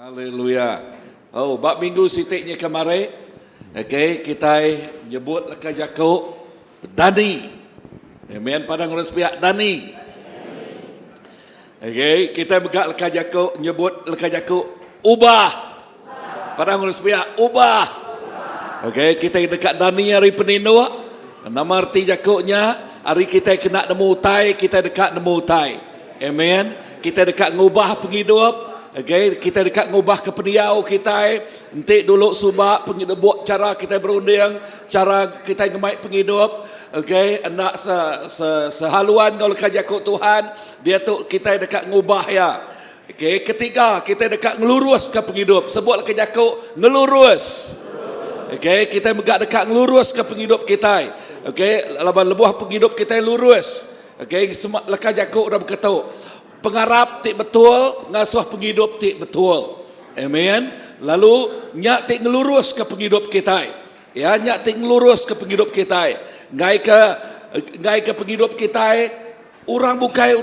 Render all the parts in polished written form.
Haleluya. Oh, bab minggu sitiknya kemarin, okay, kita nyebut lekas Yakub Dani. Amen. Padang orang sepiak Dani. Okay, kita megak lekas Yakub, nyebut lekas Yakub ubah. Padang orang sepiak ubah. Okay, kita dekat Dani hari penindu. Nama arti Yakubnya, hari kita kena nemu utai, kita dekat nemu utai. Amen. Kita dekat ngubah penghidup. Okay, kita dekat ngubah ke peniau kita. Nanti dulu subak penghidup cara kita berunding, cara kita ngemai penghidup. Okay, nak sehaluan kalau kajakut Tuhan, dia tu kita dekat ngubah ya. Okay, ketiga kita dekat ngelurus ke penghidup. Sebut kajakut ngelurus. Okay, kita megak dekat ngelurus ke penghidup kita. Okay, laban lebuh penghidup kita lurus. Okay, semua lekas Yakub dah berkata, pengarap tik betul, ngasuh penghidup tik betul. Amen. Lalu nyak tik ngelurus ke penghidup kita. Ya, nyak tik ngelurus ke penghidup kita. Ngai ke penghidup kita, orang bukai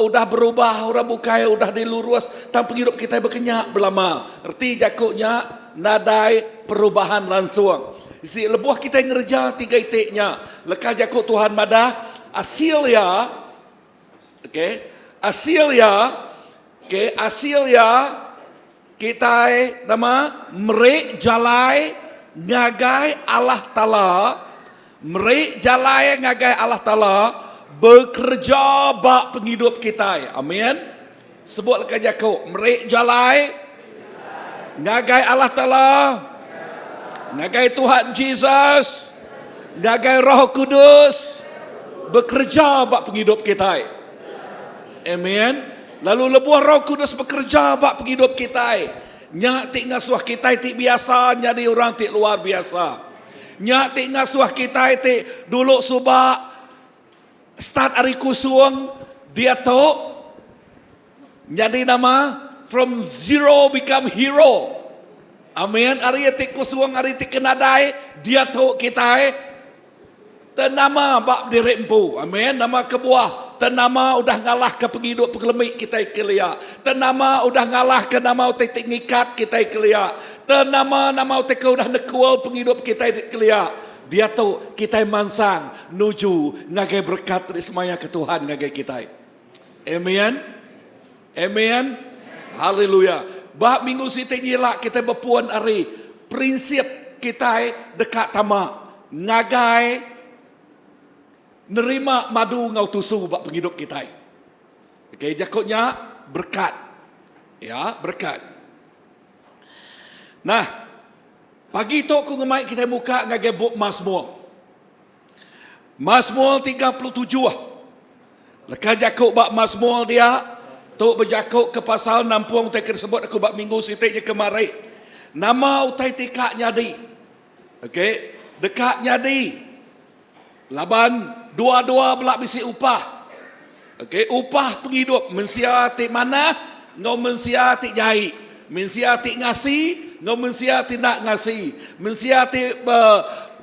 udah berubah, orang bukai udah dilurus, tang penghidup kita berkenyak belama. Erti Yakubnya nadai perubahan langsung. Si lebuh kita ngerja tiga itiknya. Lekas Yakub Tuhan madah asilnya. Okay. Asilnya kita nama merek jalai ngagai Allah Ta'ala, merek jalai ngagai Allah Ta'ala bekerja bak penghidup kita. Amin. Sebut lekas Yakub, merek jalai ngagai Allah Ta'ala, ngagai Tuhan Yesus, ngagai Roh Kudus bekerja bak penghidup kita. Amen. Lalu lebuh Roh Kudus bekerja bak penghidup kita. Nyak tik ngasuh kita tik biasa, jadi orang tik luar biasa. Nyak tik ngasuh kita tik dulu subak start hari kusung, dia tu jadi nama from zero become hero. Amin. Hari tik kusung, hari tik kenadai, dia tu kita tenama bak dirempu. Amin. Nama kebuah. Tenama udah ngalah ke penghidup pengelemik kita kelia. Tenama udah ngalah ke nama utek ngikat kita kelia. Tenama nama utek udah nekual penghidup kita kelia. Dia tu kita mansang nuju ngagai berkat dari semaya ke Tuhan ngagai kita. Amen. Amen. Haleluya. Bah minggu sitik nyilak kita berpuan hari prinsip kita dekat tamak ngagai nerima madu ngau tusu bak penghidup kita. Okey, Yakubnya berkat. Ya, berkat. Nah, pagi tu aku ngemai kita buka ngagai buk Mazmur. Mazmur 37. Lekas Yakub bak Mazmur dia, tu berjakuk ke pasal 60 utai tersebut aku bak minggu sitiknya kemarin. Nama utai tikak nyadi. Okey, dekat nyadi. Laban dua-dua belak bisi upah. Okey, upah penghidup mensia tik mana, ngau mensia tik jahit. Mensia tik ngasi, ngau mensia tik nak ngasi. Mensia tik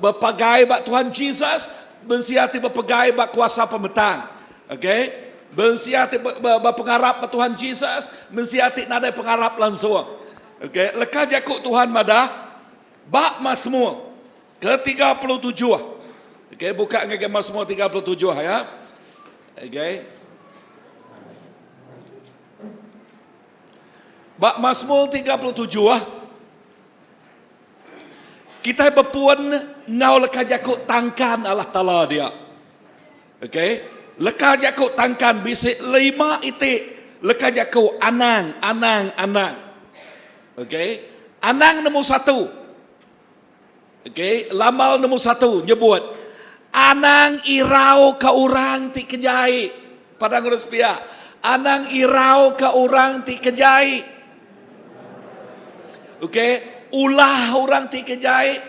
berpagai bak Tuhan Yesus, mensia tik berpagai bak kuasa pemetang. Okey, mensia tik berpengarap bak Tuhan Yesus, mensia tik nadai pengarap langsung. Okey, lekas Yakub Tuhan madah bak Mazmur ke-37. Okey, buka ngagai Mazmur 37 ya. Okey. Bak Mazmur 37 kita berpuan ngau lekas Yakub tangkan Allah Ta'ala dia. Okey. Lekas Yakub tangkan bisik 5 itik lekas Yakub anang. Okey. Anang nombor 1. Okey, lamal nombor 1 nyebut anang irau ke orang ti kejai. Padang urus pia. Anang irau ke orang ti kejai. Okey, ulah orang ti kejai.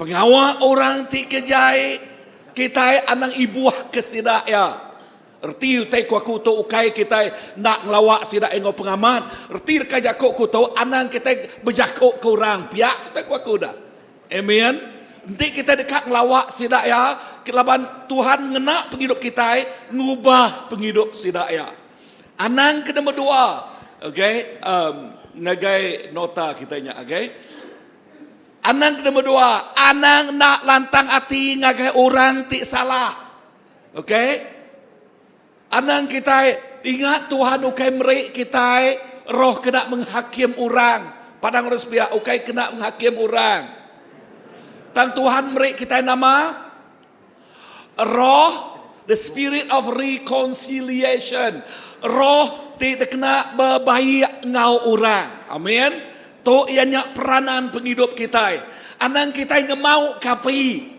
Pengawal orang ti kejai. Kita anang ibuah ke sidak ya. Erti utai ku tu ukai kita nak ngelawak sidak engau pengaman. Erti dekat jakuk ku tu anang kita berjakuk ke orang. Piak utai ku dah. Amen. Nanti kita dekat ngelawak sidak ya, kelaban Tuhan ngena penghidup kita, ngubah penghidup sidak ya. Anang ke nombor 2. Okey, ngagai nota kitanya, okay? Anang nombor 2, anang nak lantang hati ngagai orang ti salah. Okay? Anang kita ingat Tuhan ukai merik kita roh kena menghakim orang. Padang Ruspiah ukai kena menghakim orang. Dan Tuhan merik kita nama roh, the spirit of reconciliation. Roh tidak kena berbaik ngau orang. Amin. To ianya peranan penghidup kita. Anang kita ngemau kapi.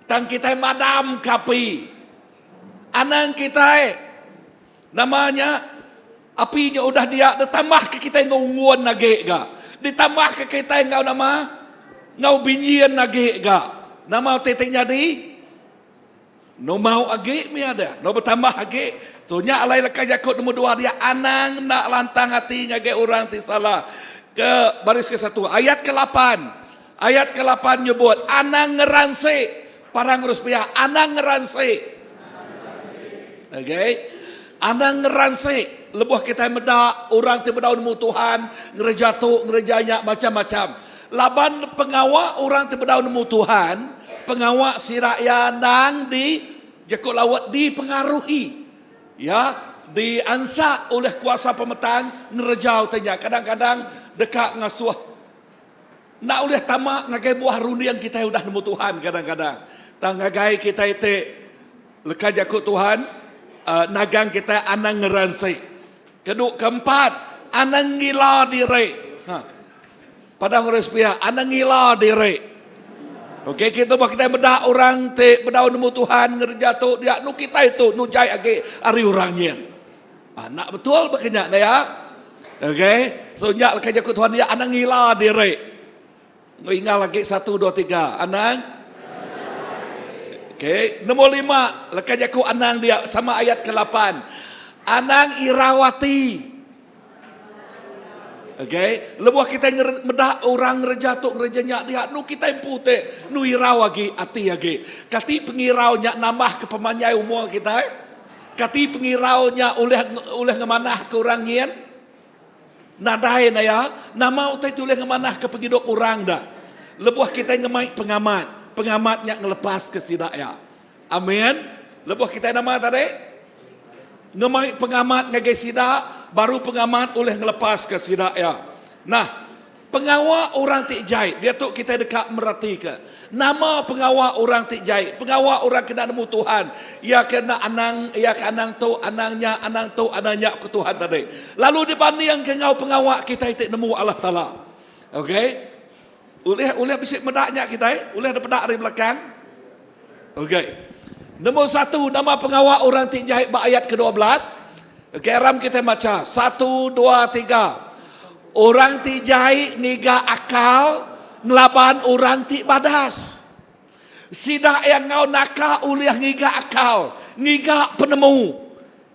Dan kita madam kapi. Anang kita namanya apinya udah dia ditambah ke kita ngungguan lagi ga. Ditambah ke kita ngau nama ngau binyian lagi ga. Nama titiknya di no mau agi mi ada. No bertambah agi. Tunya alai lekai Yakub nombor 2 dia anang nak lantang hati ngage orang ti salah. Ke baris ke-1 ayat ke-8. Ayat ke-8 nyebut anang ngeranse parang Ruspiah anang ngeranse. Okay, anang ngeranse lebuh kita meda orang ti berdaun mu Tuhan ngerejatuk ngerejanya macam-macam. Laban pengawak orang ti berdaun mu Tuhan, pengawak si rakyat nang di Jakut lawat dipengaruhi. Ya, diansak oleh kuasa pemetang ngerejau tanya. Kadang-kadang dekat ngasuh. Nak oleh tamak ngagai buah runian kita udah nemu Tuhan kadang-kadang. Tang ngagai kita itu lekat Jakut Tuhan. Nagang kita anang ngeransik. Kedua keempat, anang ngila diri. Padang Ruspiah, anang ngila diri. Okey, kita buat kita bedah orang te bedah nemu Tuhan ngerjatuh dia nu kita itu nu jai age ari orangnya. Nak betul berkenyak ya. Okey, so nyak kerja ku Tuhan dia anang ngila diri. Ingat lagi 1 2 3 anang. Okey, nombor 5 lekas jaku anang dia sama ayat ke-8. Anang irawati. Okey, lebuh kita medah orang ngerjatuk ngerjanya dia nu kita impute nu irau lagi ati lagi. Kati pengiraunya nambah ke pemanyai umur kita. Kati pengiraunya oleh ngemanah ke orang nyen. Nadai na ya, nama utai oleh ngemanah ke penghidup orang dah. Lebuh kita ngemai pengamat. Pengamatnya ngelepas ke sidak ya. Amin. Lebuh kita nama tadi ngemai pengamat ngagai sidak, baru pengamat oleh ngelepas ke sidak ya. Nah, pengawal orang tik jahit, dia tu kita dekat merati ke. Nama pengawal orang tik jahit, pengawal orang kena nemu Tuhan. Ia kena anang, ia ke anang tu, anangnya ke Tuhan tadi. Lalu dibanding dengan pengawal kita tik nemu Allah Taala. Okey. Oleh bisik medaknya kita, oleh ada pedak dari belakang. Okey. Nombor 1 nama pengawal orang tik jahit ayat ke-12. Okey, ram kita baca 1 2 3. Orang tik jahit niga akal ngelaban orang tik badas. Sidak yang ngau nakal oleh ngiga akal, ngiga penemu.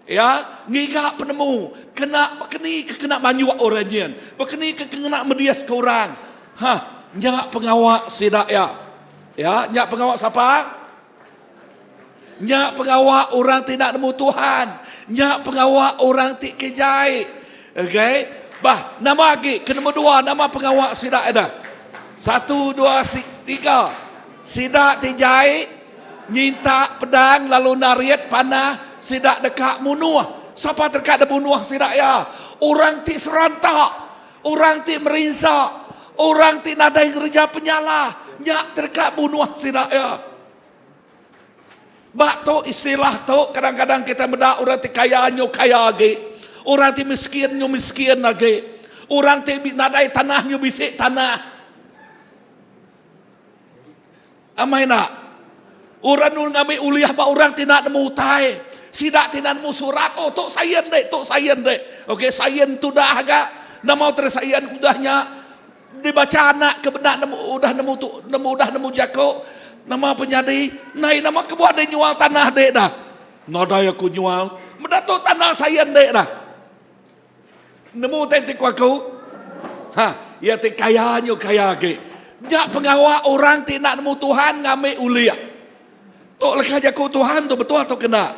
Ya, ngiga penemu. Kena manyuak orangnya. Bekeni kena medias ke orang. Nyak pengawak sidak ya. Ya, nyak pengawak siapa? Nyak pengawak orang tidak nemu Tuhan. Nyak pengawak orang tik kejai. Okey. Bah, nama lagi ke nombor 2 nama pengawak sidak ada. 1 2 3. Sidak tijai nyinta pedang lalu nariat panah sidak dekat munuh. Siapa dekat bunuh sidak ya? Orang tik serantak. Orang tik merinsak. Orang ti nadai kerja penyala, nyak terkat bunuh sidak ya. Bak tu istilah tu kadang-kadang kita bedak orang ti kaya nyo kaya lagi. Orang ti miskin nyo miskin lagi. Orang ti nadai tanah nyo bisik tanah. Amai nak. Orang nu ngambil uliah ba orang ti nak nemu tai. Sidak ti nak nemu surat tok sayen dek. Okey, sayen tu dah agak nama tersayen udahnya dibaca anak kebenak udah nemu jako nama penyadi nai nama kebuat dia nyual tanah dek dah nada aku nyual mendatuk tanah saya dek dah nemu tentik aku ya te kaya ke nyak pengawal orang ti nak nemu Tuhan ngame uliah tok lekah jako Tuhan tu betul atau kena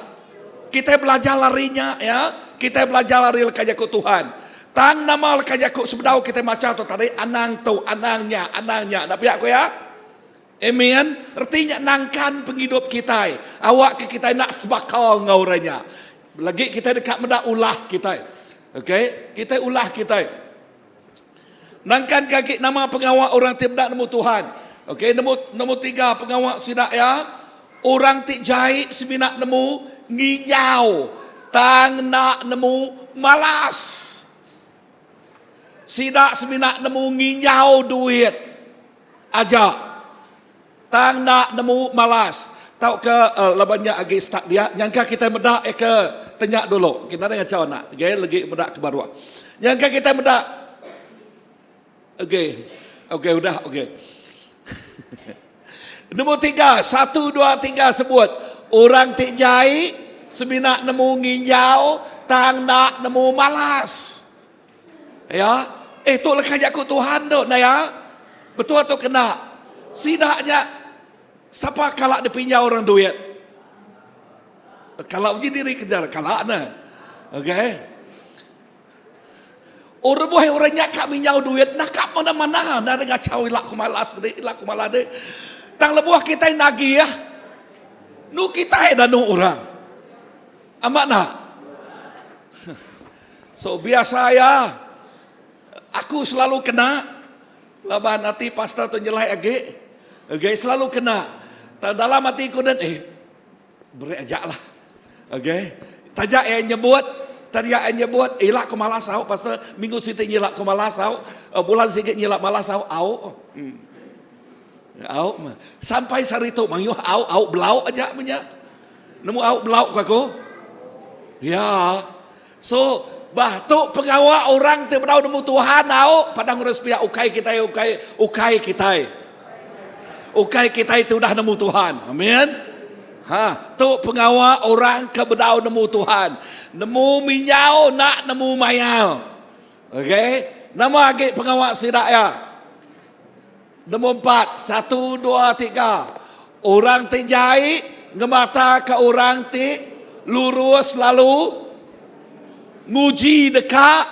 kita belajar larinya ya kita belajar lari lekah jako Tuhan Tang nama lekan Yakub sebedau kita macam tu tadi anang tu, anangnya. Nak biar aku ya? Amen. Artinya nangkan penghidup kita. Awak ke kita nak sebakar ngau orangnya. Lagi kita dekat medak ulah kita. Okey, kita ulah kita. Nangkan kaki nama pengawal orang tidak nemu Tuhan. Okey, nombor 3 pengawal sidak ya. Orang tik jahit seminat nemu nginyau. Tang nak nemu malas. Sidak seminat nemu nginyau duit aja. Tang nak nemu malas. Tahu ke labannya agi start dia. Yang kita medak ke tanya dulu. Kita dengan cawan nak. Okay, lagi medak ke baruah. Yang kita medak. Okay, udah. Nombor 3, 1, 2, 3 sebut. Orang tik jahit seminat nemu nginyau. Tang nak nemu malas. Ya, tu lekat Yakub Tuhan tu, nah ya. Betul atau kena? Sidaknya, siapa kalak dia pinjam orang duit? Kalak uji diri kejar, kalak na. Okay. Orang buah orang nyakap minjau duit, nakap mana-mana. Nah dengan cawi ilak kumalas, ilak kumalade. Tang lebuah kita nagi ya. Nu kita dah nu orang. Amat nak? So biasa ya. Aku selalu kena. Laban hati pastor tu nyelai agi. Okay, selalu kena. Dalam hati aku dan beri ajak lah. Okay. Tajak yang nyebut. Tadi yang nyebut. Ilak ku malas tau. Pastor minggu situ nyelak ku malas tau. Bulan sikit nyelak malas tau. Au. Sampai sehari tu. Mangyuh au belau aja punya. Nemu au belau ku aku. Ya. So. Bah tu pengawal orang tu berau nemu Tuhan au padang urus pihak ukai kita. Ukai kita itu dah nemu Tuhan. Amin. Tu pengawal orang ke berau nemu Tuhan. Nemu minyau nak nemu mayau. Okey. Nama lagi pengawal sidak ya. Nombor 4, 1, 2, 3. Orang tejai ngemata ke orang ti lurus lalu nguji dekat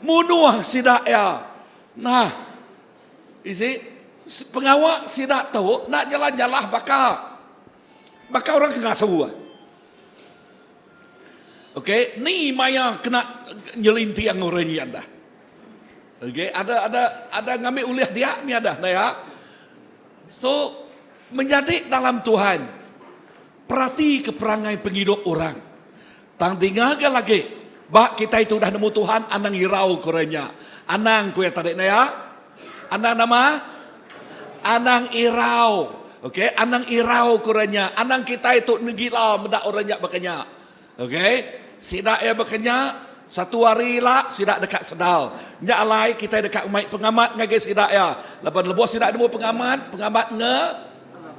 munuah sidak ya. Nah, isi pengawal sidak tu nak jalan-jalan bakal orang kena semua. Okey, ni maya kena nyelinti yang orang ni anda. Okey, ada ngambil uliah dia ni ada, nah ya. So menjadi dalam Tuhan. Perhati keperangai penghidup orang. Tang dengar lagi. Bak kita itu dah nemu Tuhan, anang irau korenya. Anang ku ya tadi ya. Anang nama? Anang irau. Okey, anang irau korenya. Anang kita itu negila medak orangnya bakanya. Okey, sidak ya bakanya. Satu hari lah sidak dekat sedal. Nya alai kita dekat umai pengamat ngage sidak ya. Lepas lebuh sidak nemu pengamat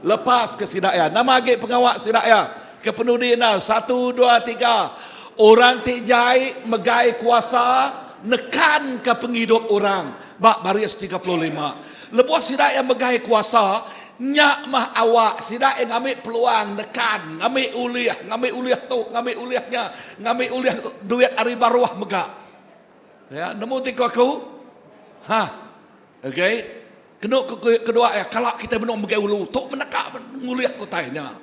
lepas ke sidak ya. Nama age pengawak sidak ya. Kepenuh dia 1, 2, 3. Orang tijai megai kuasa nekan ke penghidup orang. Bak baris 35. Lebuh sidak yang megai kuasa nyak mah awak sidak yang ngambil peluang nekan, ngambil uliah tu, ngambil uliahnya, ngambil uliah duit hari baruah megak. Ya, nemu tiku aku. Okey. Kedua ya, kalau kita benar megai ulu tok menekak nguliah kotainya.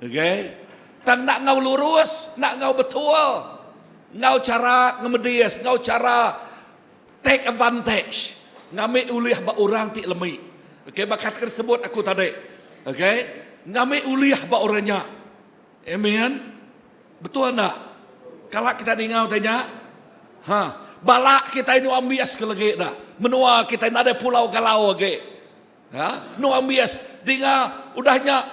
Okey. Tang nak ngau lurus, nak ngau betul. Ngau cara ngemedias, ngau cara take advantage. Ngambil uliah ba orang ti lemi. Okey, bakat tersebut aku tadi. Okey, ngambil uliah ba orangnya. Amen. Betul tak? Kalau kita ngau tanya, balak kita ini ambias ke lagi dah. Menua kita nak ada pulau galau lagi. Nu ambias dengar udahnya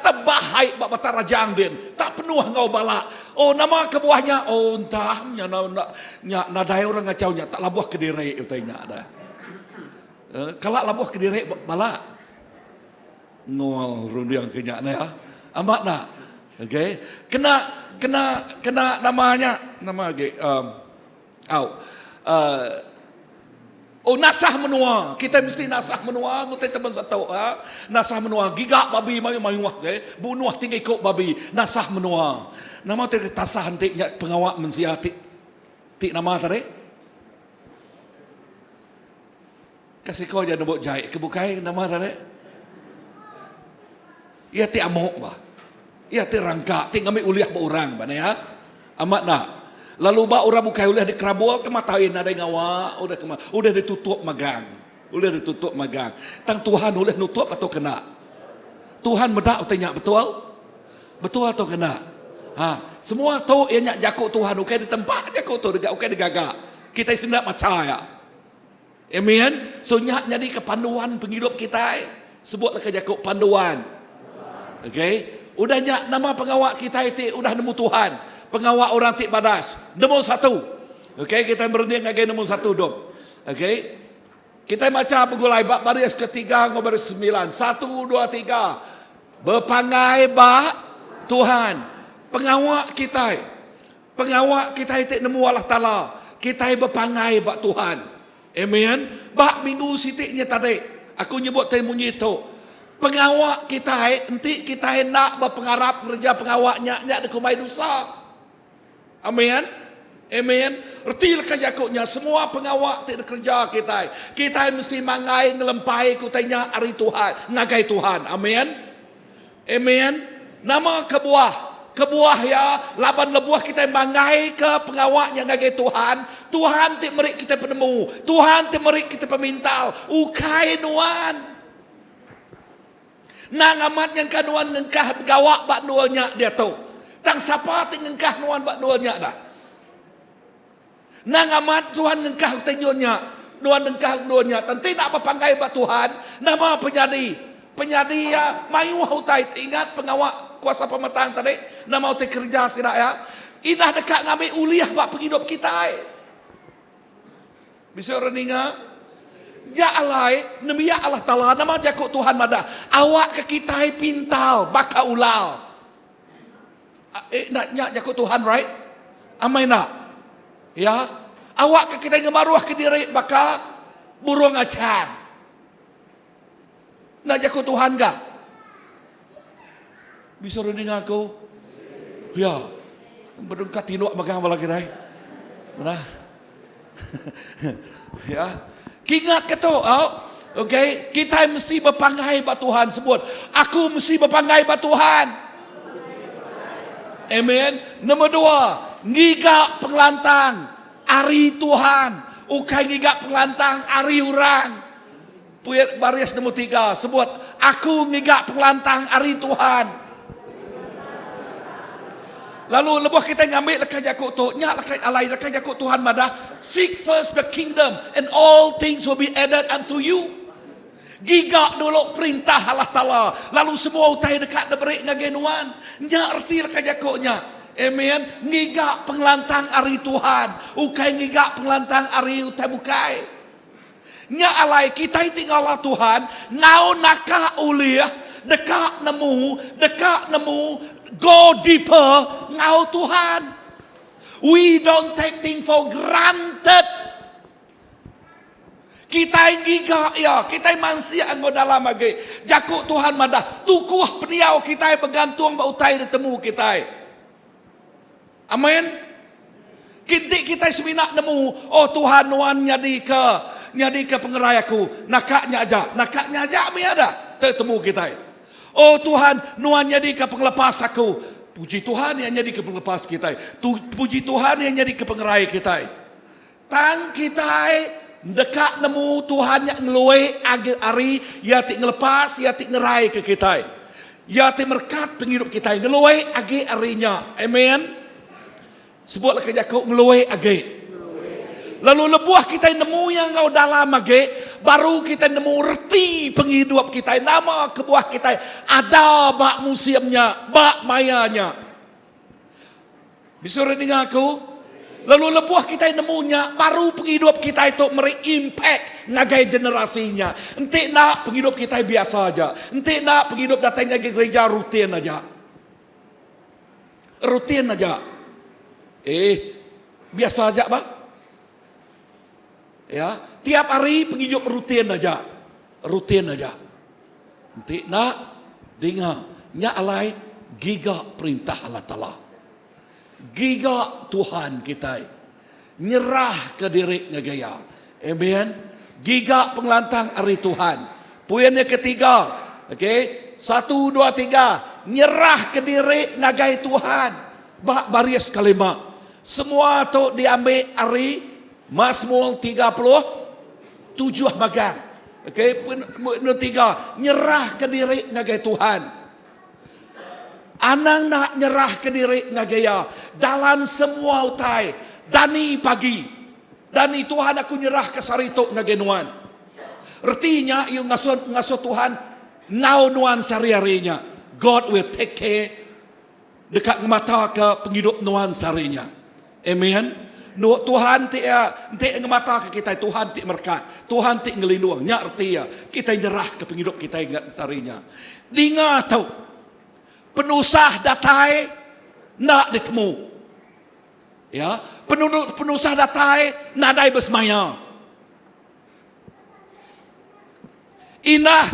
tebahai bak batara jangdin tak penuh ngau balak. Oh nama kebuahnya entah nya nadai orang ngacaunya tak labuh kediri utainya ada. Kalau labuh kediri balak ngol rundiang kenyak ya. Amat nak. Okey. Kena namanya nama lagi nasah menua. Kita mesti nasah menua. Kita teman satu. Nasah menua. Gigak babi mayu-mayu. Bunuh tinggi kok babi. Nasah menua. Nama tu tasah hantiknya pengawak mensiatik. Ti nama tadi? Kasih kau jangan buat jahit. Kebukai nama tadi? Ia ti amok bah. Ia ti rangka. Ti ngambil uliah orang bah ya. Amat nak. Lalu bah orang bukai uliah di kerabul kematain ada yang awak. Udah ditutup magang. Udah ditutup magang. Tang Tuhan uliah nutup atau kena? Tuhan medak tanya betul? Betul atau kena? Semua tu yang nak jakut Tuhan ukai di tempat jakut tu dekat ukai digagak. Kita sendak macam ya. Amen. So nyak jadi kepanduan penghidup kita. Sebutlah ke jakut panduan. Okay. Udah nyak nama pengawak kita itu udah nemu Tuhan. Pengawak orang tik badas. Nombor 1. Okay. Kita berani ngagai nombor 1 dong. Okay. Kita baca begulai bab baris ketiga baris 9. 1, 2, 3. Berpangai bak Tuhan. Pengawak kita. Pengawak kita itu nemu Allah Ta'ala. Kita berpangai bak Tuhan. Amen. Bak minggu sitiknya tadi. Aku nyebut temunya itu. Pengawak kita, nanti kita nak berpengarap kerja pengawaknya, nak dekumai dosa. Amen. Amen. Erti lah jakutnya. Semua pengawak tidak kerja kita. Kita mesti mangai ngelempai kutanya hari Tuhan. Ngagai Tuhan. Amen. Amen. Nama kebuah. Kebuah ya, laban lebuah kita mangai ke pengawak yang ngagai Tuhan. Tuhan ti merik kita penemu. Tuhan ti merik kita pemintal. Ukai nuan. Nang amat yang kanuan ngengkah gawak bak nuannya dia tu. Tang siapa ti ngengkah nuan bak nuannya dah. Nang amat Tuhan ngengkah tenyonnya. Nuan ngengkah nuannya. Tentu nak berpanggai bak Tuhan. Nama penyadi. Penyadi ya mayu hutai. Ingat pengawak kuasa pemetang tadi. Nama utai kerja sirak ya. Inah dekat ngambil uliah bak penghidup kita. Bisa orang ingat? Ya Allah, nemi ya Allah Ta'ala, nama jakut Tuhan madah. Awak ke kita pintal, baka ulal. Nak jakut Tuhan, right? Amai nak? Ya? Awak ke kita ngemaruah ke diri, baka burung acang. Nak jakut Tuhan gak? Bisa orang ingat aku? Ya. Berdengkat tinuk magang bala kita. Mana? Ya. Ingat ke tu? Okay. Kita mesti berpangai bak Tuhan sebut. Aku mesti berpangai bak Tuhan. Amen. Nombor 2. Ngigak pengelantang. Ari Tuhan. Ukai ngigak pengelantang. Ari orang. Baris nombor 3. Sebut. Aku ngigak pengelantang. Ari Tuhan. Lalu lebuh kita ngambil lekat jakut tu. Nyak lekat alai lekat jakut Tuhan madah. Seek first the kingdom and all things will be added unto you. Gigak dulu perintah Allah Ta'ala. Lalu semua utai dekat deberi ngagenuan. Nyak erti lekat jakutnya. Amen. Ngigak pengelantang ari Tuhan. Ukai ngigak pengelantang ari utai bukai. Nyak alai kita tinggal Allah Tuhan. Ngau nakah uliah. Dekat nemu. Go deeper. Ngau Tuhan. We don't take things for granted. Kita ngigak ya. Kita manusia anggo dalam lagi. Jakut Tuhan madah. Tukuh peniau kita bergantung bautai ditemu kita. Amin. Kintik kita seminak nemu. Oh Tuhan nuan nyadi ke pengerayaku. Nakaknya aja mi ada. Tertemu kita. Oh Tuhan nuan nyadi ke penglepas aku. Puji Tuhan yang nyadi ke penglepas kita. Puji Tuhan yang nyadi ke pengerai kita. Tang kita dekat nemu Tuhan yang ngeluai agil hari. Ya tik ngelepas, ya tik ngerai ke kita. Ya tik merkat penghidup kita. Ngeluai agil harinya. Amen. Sebutlah kerja kau ngeluai agil. Lalu lebuah kita nemu yang kau dalam agil. Baru kita nemu reti penghidup kita. Nama kebuah kita. Ada bak museumnya. Bak mayanya. Bisa dengar aku? Lalu lebuah kita nemunya. Baru penghidup kita itu meri-impact ngagai generasinya. Entik nak penghidup kita biasa aja. Entik nak penghidup datang ke gereja rutin aja. Rutin aja. Biasa aja bah. Ya, tiap hari penghidup rutin aja. Rutin aja. Nanti nak dengar nya alai gigak perintah Allah Ta'ala. Gigak Tuhan kita. nyerah ke diri ngagaya. Amen. Gigak pengelantang hari Tuhan. Poin yang ketiga, okey, 1, 2, 3, nyerah ke diri ngagai Tuhan. Baris kelima. Semua tu diambil hari Mazmur 37 magang. Okey, poin 3, nyerah ke diri ngagai Tuhan. Anang nak nyerah ke diri ngagaya dalam semua utai. Dani pagi. Dani Tuhan aku nyerah ke saritok ngagenuan. Artinya yung ngaso Tuhan ngau nuan sari-harinya. God will take care dekat mata ke penghidup nuan sarinya. Amen. No, Tuhan ti ngemata ke kita, Tuhan ti merkat, Tuhan ti ngelindung. Nya artinya kita nyerah ke penghidup kita sarinya. Dinga tahu penusah datai nak ditemu. Ya, penusah datai nadai besmaya. Indah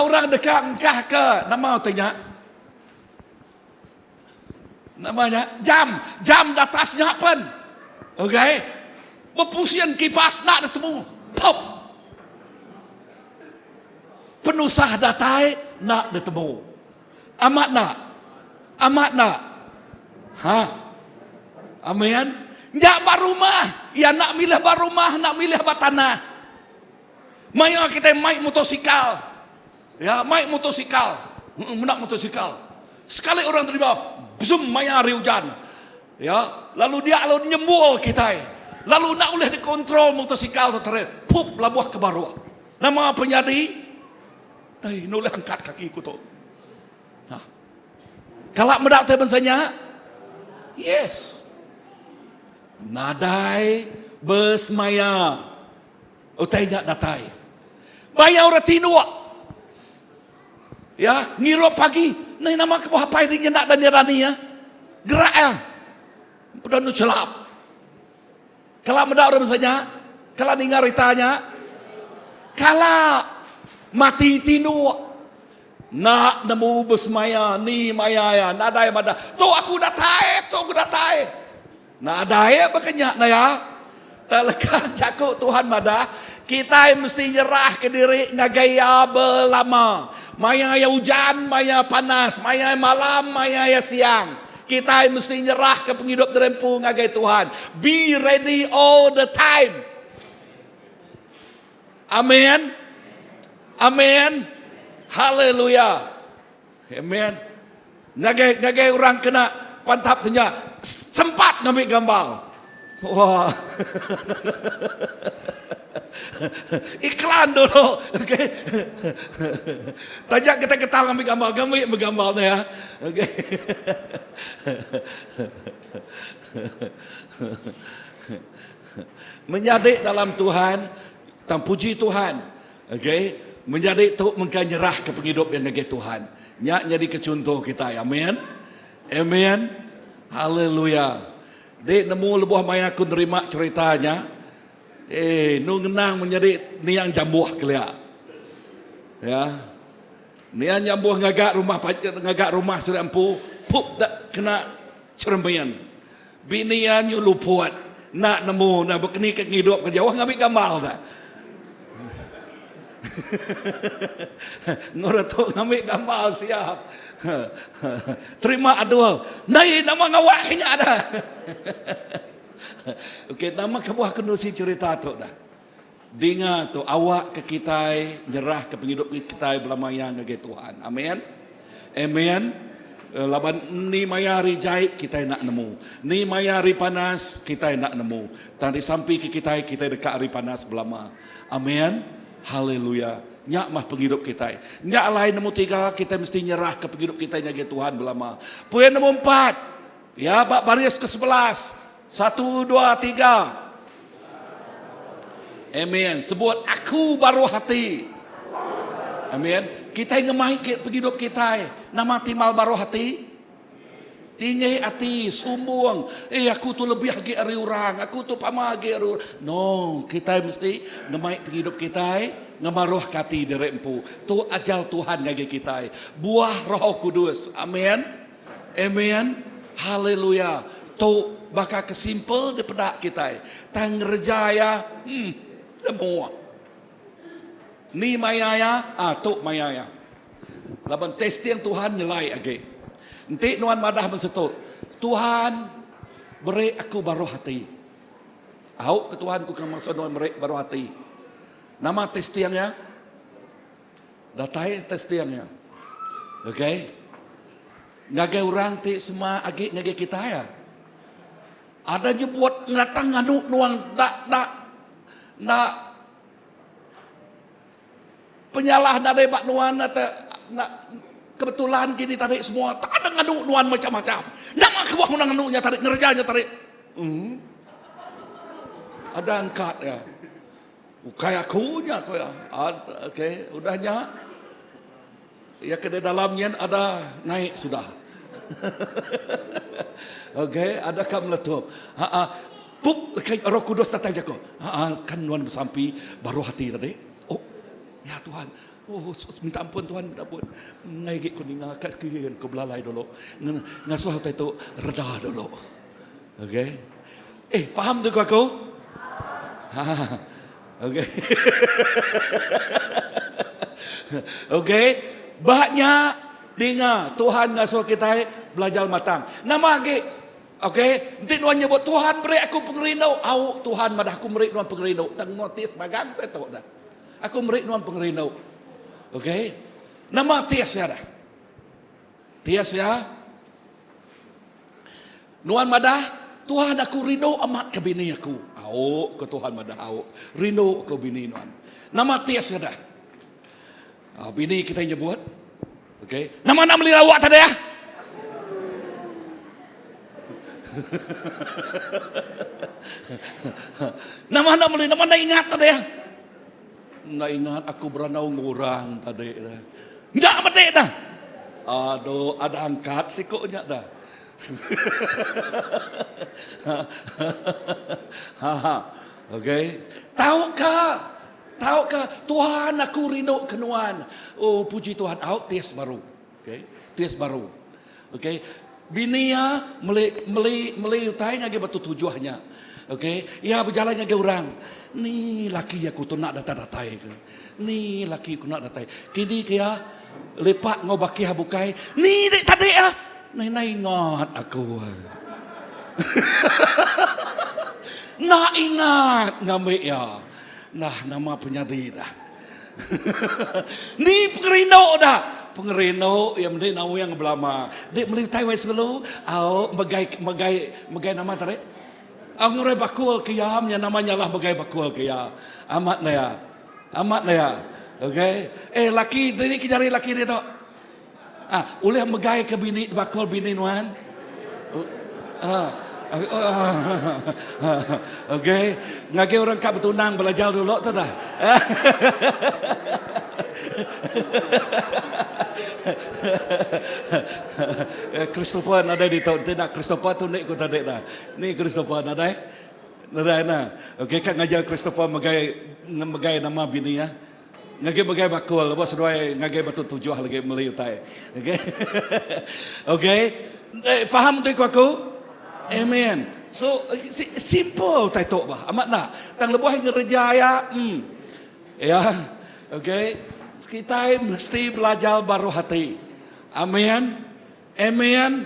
orang dekat engkah ke nama tanya. Namanya jam datasnya pen. Okey. Berpusian kipas nak ditemu. Pop. Penusah datai nak ditemu. Amat nak. Ha? Amin. Nyak barumah, ya nak milih barumah, nak milih batanah. Maya kita main motosikal. Ya, main motosikal. Nak motosikal. Sekali orang terima, zoom maya hari hujan. Ya, lalu dia nyembul kita. Lalu nak boleh dikontrol motosikal tu terus, pup labuh ke bawah. Nama penyadi, noleh angkat kaki ku tu. Kalau mendak terbensanya, yes. Nadai besmaya. Utainya datai. Bayar orang tinua. Ya, ngiro pagi. Nai nama ke bawah pai ringnya nak dan nirani ya. Gerak ya. Dan celap. Kalau mendak terbensanya, kalau dengar ritanya, kalau mati tinua. Nak nemu besmaya ni maya ya nadai mada tu aku datai nadai berkenyak na ya terlekat cakuk Tuhan mada kita mesti nyerah ke diri ngagaya belama maya ya hujan maya panas maya malam maya ya siang kita mesti nyerah ke penghidup derempu ngagai Tuhan. Be ready all the time. Amen. Amen. Haleluya. Amen. Ngagai orang kena pantap tanya sempat ngambil gambar. Wah. Iklan dulu. Okey. Tanya kita ngambil gambar ya. Okey. Menjadi dalam Tuhan, dan puji Tuhan. Okey. Menjadi tu mengkanyerah ke penghidup yang negeri Tuhan. Nyak jadi kecontoh kita. Amin. Amin. Haleluya. Dek nemu lebuh maya aku nerima ceritanya. Nu ngenang menjadi niang jambuh kelia. Ya. Niang jambuh ngagak rumah serampu. Pup dak kena ceremian. Binian yu luput. Nak nemu nak berkeni ke hidup ke jauh ngambil gambar dah. Ngoratok ngambil gambar siap. Terima adul. Nai nama ngawaknya ada. Okey, nama kebuah kendusi cerita tu dah. Dengar tu awak ke kita nyerah ke penghidup kita belamaya ngage Tuhan. Amin. Amin. Laban ni mayari jahit kita nak nemu. Ni mayari panas kita nak nemu. Tadi sampai ke kita dekat hari panas belama. Amin. Haleluya. Nyak mah penghidup kita. Nyak lain nombor 3 kita mesti nyerah ke penghidup kita nyage Tuhan belama. Poin nombor 4. Ya, baris ke-11. 1, 2, 3. Amen. Sebut aku baru hati. Amen. Kita ngemai ke penghidup kita. Nama timal baru hati. Tinggi hati, sumbung. Aku tu lebih lagi dari orang. Aku tu pama lagi dari orang. No, kita mesti ngemai penghidup kita. Ngemaruh kati dari empu. Tu ajal Tuhan ngagi kita. Buah Roh Kudus. Amin. Amin. Haleluya. Tu Baka kesimpel di pedak kita. Tang rejaya, semua. Ni mayaya, tuk mayaya. Laban testi yang Tuhan nyelai lagi. Nanti nuan madah mensetut. Tuhan beri aku baru hati. Au ke Tuhan ku kang maksud nuan beri baru hati. Nama testi yang ya. Datai testi yang ya. Okay? Ngagai orang ti semua agi ngagai kita ya. Ada nyebut ngatang nganu nuang nak penyalah nak debak nuan nak kebetulan gini tarik semua tak ada nganu nuan macam-macam. Nama kebuah munang nganunya tarik ngerjanya tarik. Ada angkat ya. Kayak akunya kau ya. Okay, udahnya. Ya ke dalamnya ada naik sudah. Okey, ada kam meletup. Pup Roh Kudus datang jago. Kan nuan bersampi baru hati tadi. Oh, ya Tuhan. Oh, minta ampun Tuhan, minta ampun. Ngai ku ninga kat kian ku belalai dulu. Ngasuh itu reda dulu. Okey. Faham tu aku? Okey. Okey. Banyak dengar Tuhan ngasuh kita belajar matang. Nama lagi. Okey, nanti nuan nyebut Tuhan beri aku pengerino. Au Tuhan madah aku beri nuan pengerino. Tang notis bagang tak tahu dah. Aku beri nuan pengerino. Okey. Nama tias ya dah. Tias ya. Nuan madah Tuhan aku rindu amat ke bini aku. Au ke Tuhan madah au. Rindu ke bini nuan. Nama tias ya dah. Bini kita nyebut. Okey. Nama nak beli lawak tadi ya? Nama nak beli, nama nak ingat tadi ya? Nak ingat aku beranau ngurang tadi dah. Enggak mati dah. Aduh, ada angkat sikoknya dah. Okey. Tahukah Tuhan aku rindu kenuan. Oh puji Tuhan. Tes baru. Okay. Tes baru. Okay. Binia meli utai ngage batu tujuannya. Okay. Ya berjalan ngage orang. Ni laki aku tu nak data-datai. Ni laki aku nak datai. Kini kaya lepak ngobaki habukai. Ni dek tadi ya. Nai ingat aku. Nak ingat ngambil ya. Nah, nama penyadi dah. Ni pengerino dah. Pengerino yang mesti namu yang belama. Dek meli taiwai selalu. Au megai nama tarik. Au ngurai bakul kiam yang namanya lah megai bakul kiam. Amat naya. Amat naya. Okey. Laki tadi kijari laki dia tu. Oleh megai ke bini bakul bini nuan. Okey, ngage orang kat bertunang belajar dulu tu dah. Christopher ada di tahun tidak Christopher tu ni ikut tadi dah. Ni Christopher ada. Nada na. Okey kan ngajar Christopher megai nama bini ya. Ngage megai bakul, lepas dua ngage batu tujuh lagi meli utai. Okey. Okey. Faham tu aku? Amen. So simple taito bah. Amat nak. Tang lebuh ngerejaya. Ya. Okey. Kita mesti belajar baru hati. Amen. Amen.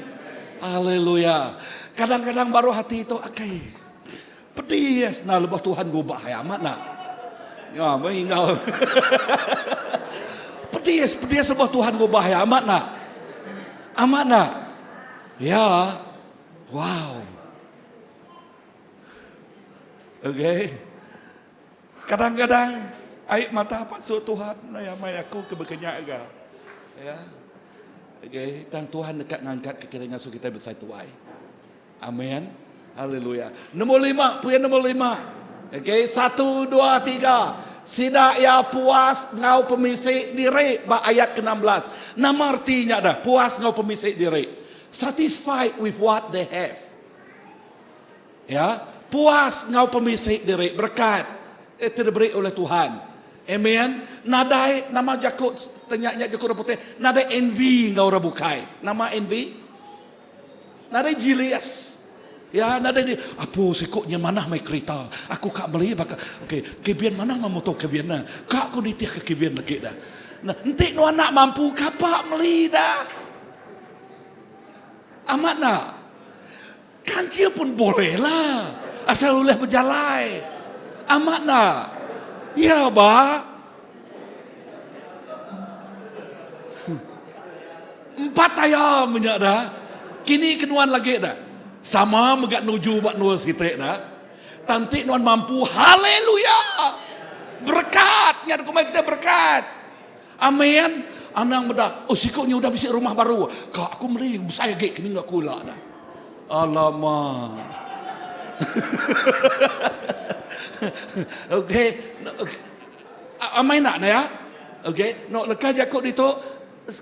Haleluya. Kadang-kadang baru hati itu akai. Pedis nah lebuh Tuhan gubah ya amat nak. Ya, meninggal. Pedis lebuh Tuhan gubah ya amat nak. Amat nak. Ya. Wow. Okay. Kadang-kadang air mata pasuk Tuhan ya mayaku kebekenyak agak. Ya. Okay. Dan Tuhan dekat ngangkat kekiringan so kita besar tuai. Amin. Haleluya. Nombor 5, punya nombor 5. Okay. 1, 2, 3. Sidak ya puas ngau pemisik diri. Ayat ke-16. Nama artinya dah. Puas ngau pemisik diri. Satisfied with what they have. Ya, puas ngau pemisik diri berkat itu diberi oleh Tuhan. Amen. Nadai nama jakut tanyanya jakut putih. Nadai envy ngau rabukai. Nama envy. Nadai jealous. Ya, nada ni, apa sikutnya mana mai kereta. Aku kak beli baka. Okey, kebian mana memoto kebian na. Kak aku ditiah ke kebian lagi dah. Nah, enti nu anak mampu kapak meli dah. Amat nak. Kancil pun boleh lah. Asal boleh berjalan. Amat nak. Ya, ba. 4 tayar menyak dah. Kini kenuan lagi dah. Sama megat nuju buat nuas kita dah. Tanti nuan mampu. Haleluya. Berkat. Nyat kumai kita berkat. Amin. Anang beda. Oh sikutnya udah bisa rumah baru. Kak aku meri saya gek kini enggak kula dah. Alamak. Okey. Amin nak ya. Okey. Nak lekas jakut itu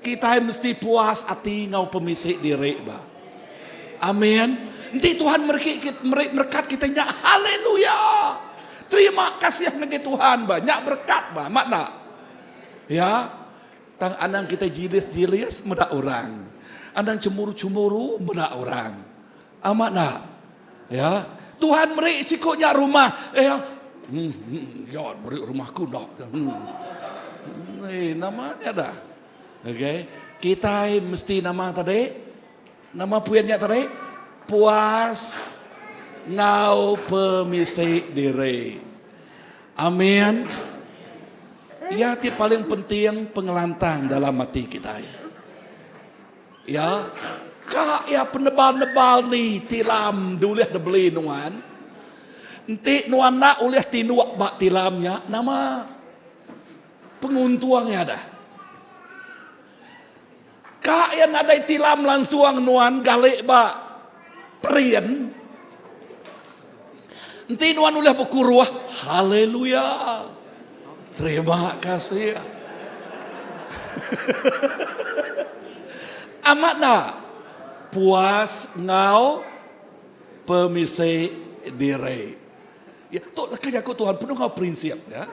kita mesti puas hati ngau pemisik diri ba. Amin. Nanti Tuhan berkat kita nya. Haleluya. Terima kasih ngege Tuhan ba. Nyak berkat ba. Mak nak. Ya. Tang anang kita jilis-jilis medak orang. Anang cemburu-cemburu medak orang. Amat nak. Ya. Tuhan beri sikutnya rumah. Ya. Ya beri rumahku nak. Namanya dah. Okey. Kita mesti nama tadi. Nama puannya tadi. Puas ngau pemisik diri. Amin. Ya, itu paling penting pengelantang dalam hati kita. Ya, kak ya penebal-nebal ni tilam dulih dah beli nuan. Nanti nuan nak ulih tinuak bak tilamnya, nama penguntuangnya dah. Kak yang ada tilam langsung nuan galik bak perian. Nanti nuan ulih berkuruah, haleluya. Terima kasih. Amat nak puas ngau pemisik diri. Ya, tu lah kerja Tuhan penuh ngau prinsip ya.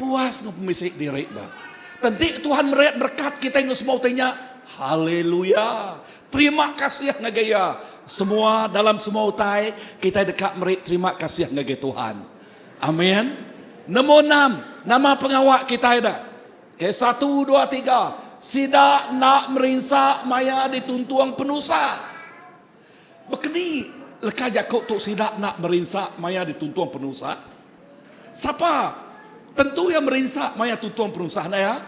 Puas ngau pemisik diri ba. Tentu Tuhan meriat berkat kita yang semua tanya haleluya. Terima kasih ngagaya. Semua dalam semua utai kita dekat meriat terima kasih ngagaya Tuhan. Amin. Nombor 6, nama pengawak kita ada. Okay, 1, 2, 3. Sidak nak merinsak maya dituntuang penusa. Begini, lekah jakut tu sidak nak merinsak maya dituntuang penusa. Siapa? Tentu yang merinsak maya tuntuang penusa na ya.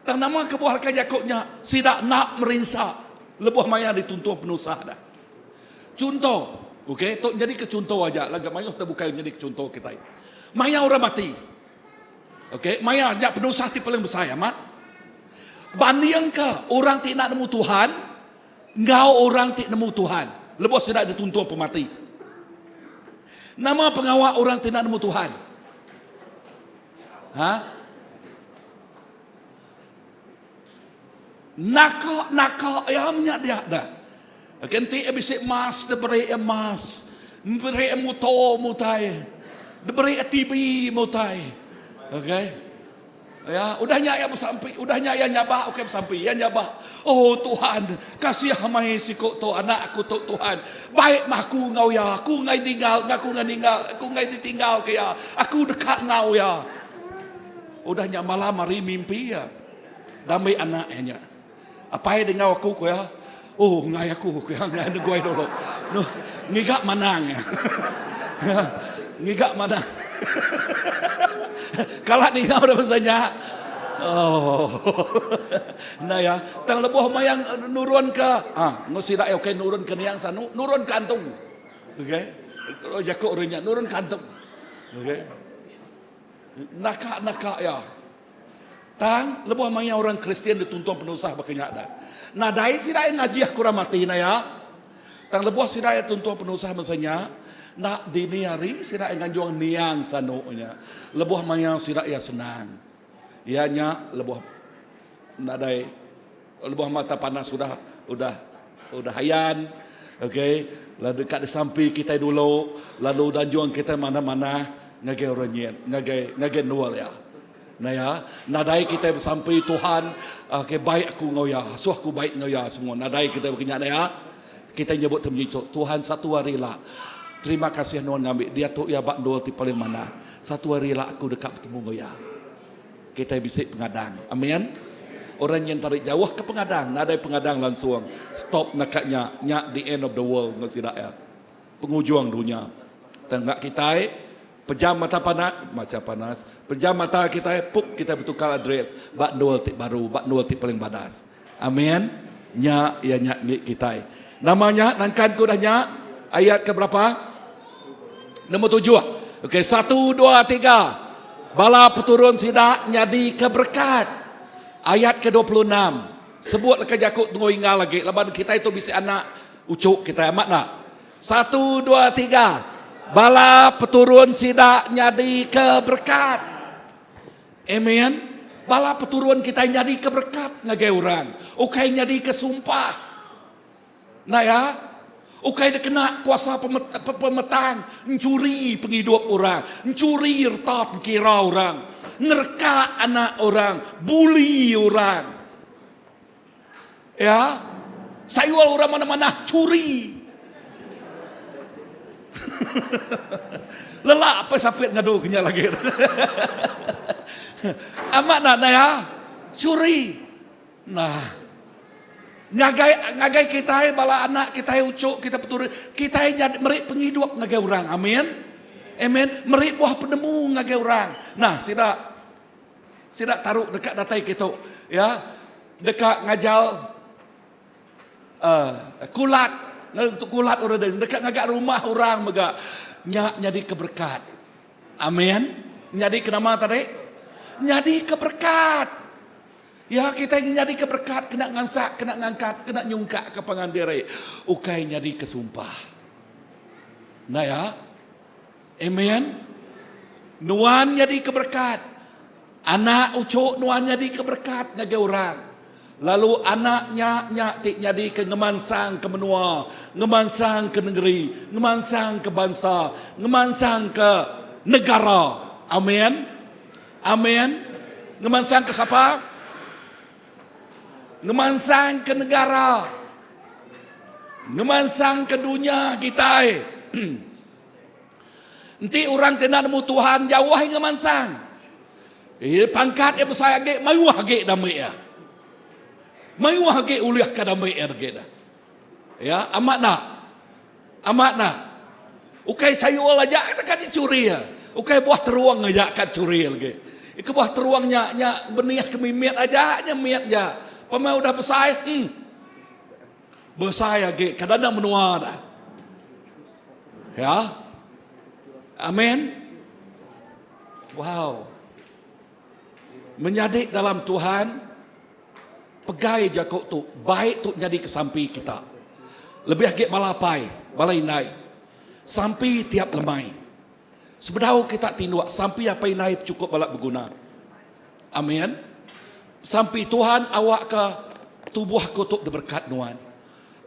Dan nama kebuah lekah jakutnya sidak nak merinsak lebuh maya dituntuang penusa dah. Contoh, okey, tok jadi ke contoh aja. Lagak maya kita bukan jadi ke contoh kita. Maya orang mati. Okey, maya nyak penusa ti paling besar amat. Banding ke orang ti nak nemu Tuhan, ngau orang ti nemu Tuhan. Lepas sedak dituntun pemati. Nama pengawal orang ti nak nemu Tuhan. Ha? Nakak ya menyak dia dah. Kenti ebisik emas, diberi emas, diberi motor mutai. Diberi TV mutai. Okey. Ya, udahnya ya bersampai, udahnya ya nyabak okey bersampai, ya nyabak. Oh Tuhan, kasih hamai sikut tu anak aku tu Tuhan. Baik mah aku ngau ya, aku ngai tinggal, aku ngai ditinggal ke ya. Aku dekat ngau ya. Udahnya malam hari mimpi ya. Damai anaknya. Apa yang dengar aku ko ya? Oh, ngai aku ko ya, ngai negoi dulu. No, ngigak manang ya. Ngigak mana? Kalau ni kau dah pesannya. Oh. Nah ya, tang lebuh mayang nurun ke ngosi dak okey nurun ke niang sanu, nurun kantung. Okey. Jakuk orangnya nurun kantung. Okey. Nakak ya. Tang lebuh mayang orang Kristian dituntun penusah bakanya dah. Nah dai sidak ngaji kurang mati na ya. Tang lebuh sidak tuntun penusah masanya. Nak dini hari sidak nganjuang niang sanunya. Lebuh mayang sidak ya senang. Ianya lebuh nadai lebuh mata panas sudah hayan. Okey, lalu dekat di samping kita dulu, lalu danjuang kita mana-mana ngagai orangnya, ngagai nual ya. Nah ya, nadai kita bersampai Tuhan, okey baik aku ngau ya, suah aku baik ngau ya semua. Nadai kita berkenyak ya. Kita nyebut temenyi Tuhan satu hari lah. Terima kasih nuan ngambil dia tu ya bak dol ti paling mana. Satu hari lah aku dekat bertemu ngoya. Kita bisik pengadang. Amin. Orang yang tarik jauh ke pengadang, nadai pengadang langsung stop nakatnya nyak the end of the world ngasidak ya. Penghujung dunia. Tengah kita pejam mata panas, pejam mata kita pup kita bertukar adres bak dol ti baru, bak dol ti paling badas. Amin. Nyak ya nyak ngik kita. Namanya nangkan ku dah nyak ayat ke berapa? Nombor 7. Okey, 1 2 3. Bala peturun sidak nyadi keberkat. Ayat ke-26. Sebut ke Yakub tunggu ingat lagi. Laban kita itu bisa anak ucuk kita amat nak. 1 2 3. Bala peturun sidak nyadi keberkat. Amen. Bala peturun kita nyadi keberkat ngagai orang. Ukai nyadi kesumpah. Nah ya. Ukai dia kena kuasa pemetang, mencuri penghidup orang, mencuri harta kira orang, nerka anak orang, bully orang. Ya, sayual orang mana-mana curi. Lelak apa sapit ngadu kenya lagi. Amat nak ya, curi. Nah. Ngagai kita bala anak kita ucuk kita peturun kita jadi merik penghidup ngagai orang. Amin. Amin. Merik buah penemu ngagai orang. Nah, sidak taruh dekat datai kita ya. Dekat ngajal kulat untuk kulat orang dekat ngagak rumah orang mega nyak nyadi keberkat. Amin. Nyadi kenama tadi? Nyadi keberkat. Ya kita ingin jadi keberkat, kena ngansak, kena ngangkat, kena nyungkak ke pangandiri. Ukai jadi kesumpah. Nah ya. Amen. Nuan jadi keberkat. Anak ucuk nuan jadi keberkat ngagai orang. Lalu anaknya nyak jadi ke ngemansang ke menua, ngemansang ke negeri, ngemansang ke bangsa, ngemansang ke negara. Amin. Amin. Ngemansang ke siapa? Ngemansang ke negara, ngemansang ke dunia kita. Nanti orang kena nemu Tuhan jauh ngemansang. Pangkat yang besar lagi, mayu lagi damai ya. Mayu lagi uliah ke damai ya lagi dah. Ya, amat nak, amat nak. Ukai sayur aja kan dicuri ya. Ukai buah teruang aja kan curi lagi. Iku buah teruangnya benih kemimiat aja, miat aja. Pemain udah besar, besar lagi, kadang-kadang menua dah. Ya, amin. Wow, menyadik dalam Tuhan, pegai Yakub tu, baik tu jadi kesampi kita. Lebih lagi balapai, balainai, sampai tiap lemai. Sebedau kita tinduk, sampai apa inai cukup balak berguna. Amin. Sampai Tuhan awak ke tubuh aku tu berkat nuan.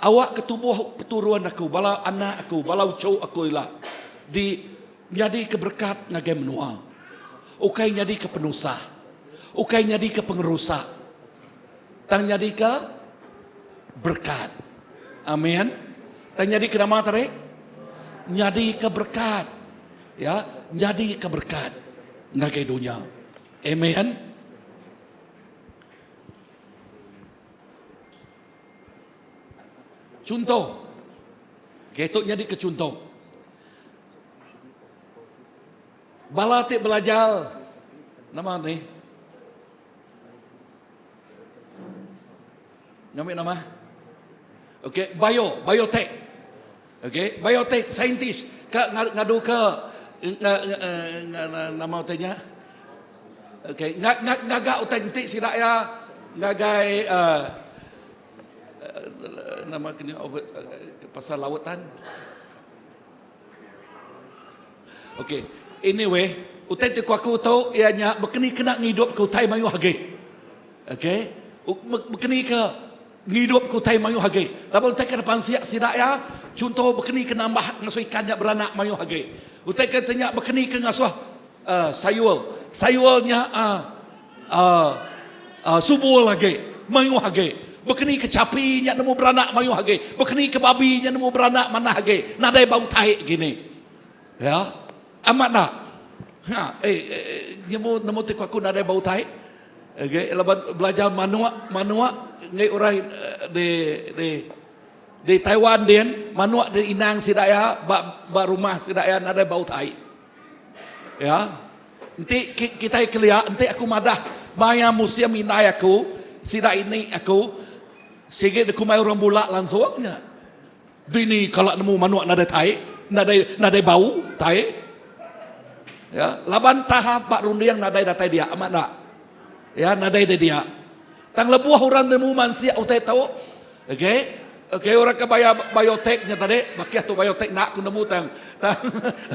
Awak ke tubuh peturun aku, bala anak aku, bala ucau aku ilah. Jadi keberkat ngagai menua. Ukai jadi ke penusah. Ukai jadi ke pengerusak. Tang jadi ke berkat. Amin. Tang jadi ke nama tarik. Jadi ke berkat. Ya, jadi ke berkat ngagai dunia. Amin. Contoh. Ketuk jadi ke contoh. Balatik belajar. Nama ni? Ngambil nama? Okey, biotek. Okey, biotek, saintis. Ngadu ke nama utanya? Okey, ngagak otentik sidak ya. Ngagai nama kena pasal lautan. Okey. Anyway, utai tu aku tahu ianya berkeni kena ngidup ke utai mayu hage. Okey. Berkeni ke ngidup ke utai mayu hage. Lalu utai ke depan siak sidak ya. Contoh berkeni ke nambah ngasuh ikan yak beranak mayu hage. Utai ke tanya berkeni ke ngasuh sayul. Sayulnya subul lagi. Mayu hage. Bekeni kecapi nya nemu beranak mayu hage. Bekeni ke babi nya nemu beranak mana hage. Nadai bau taik gini. Ya. Amat nak. Nemu tik aku nadai bau taik. Okay, laban belajar manuak ngai orang di Taiwan din manuak di inang sidaya ba rumah sidaya nadai bau taik. Ya. Nanti kita kelia, nanti aku madah maya museum inai aku, sida ini aku sige aku mai orang bulak langsungnya. Dini kalau nemu manuak nadai tai, nadai bau tai. Ya, laban tahap Pak Rundiang nadai datai dia amat nak. Ya, nadai dia. Tang lebuah orang nemu mansia utai tahu. Okey. Okey, orang ke bioteknya tadi, bakiah tu biotek nak aku nemu tang.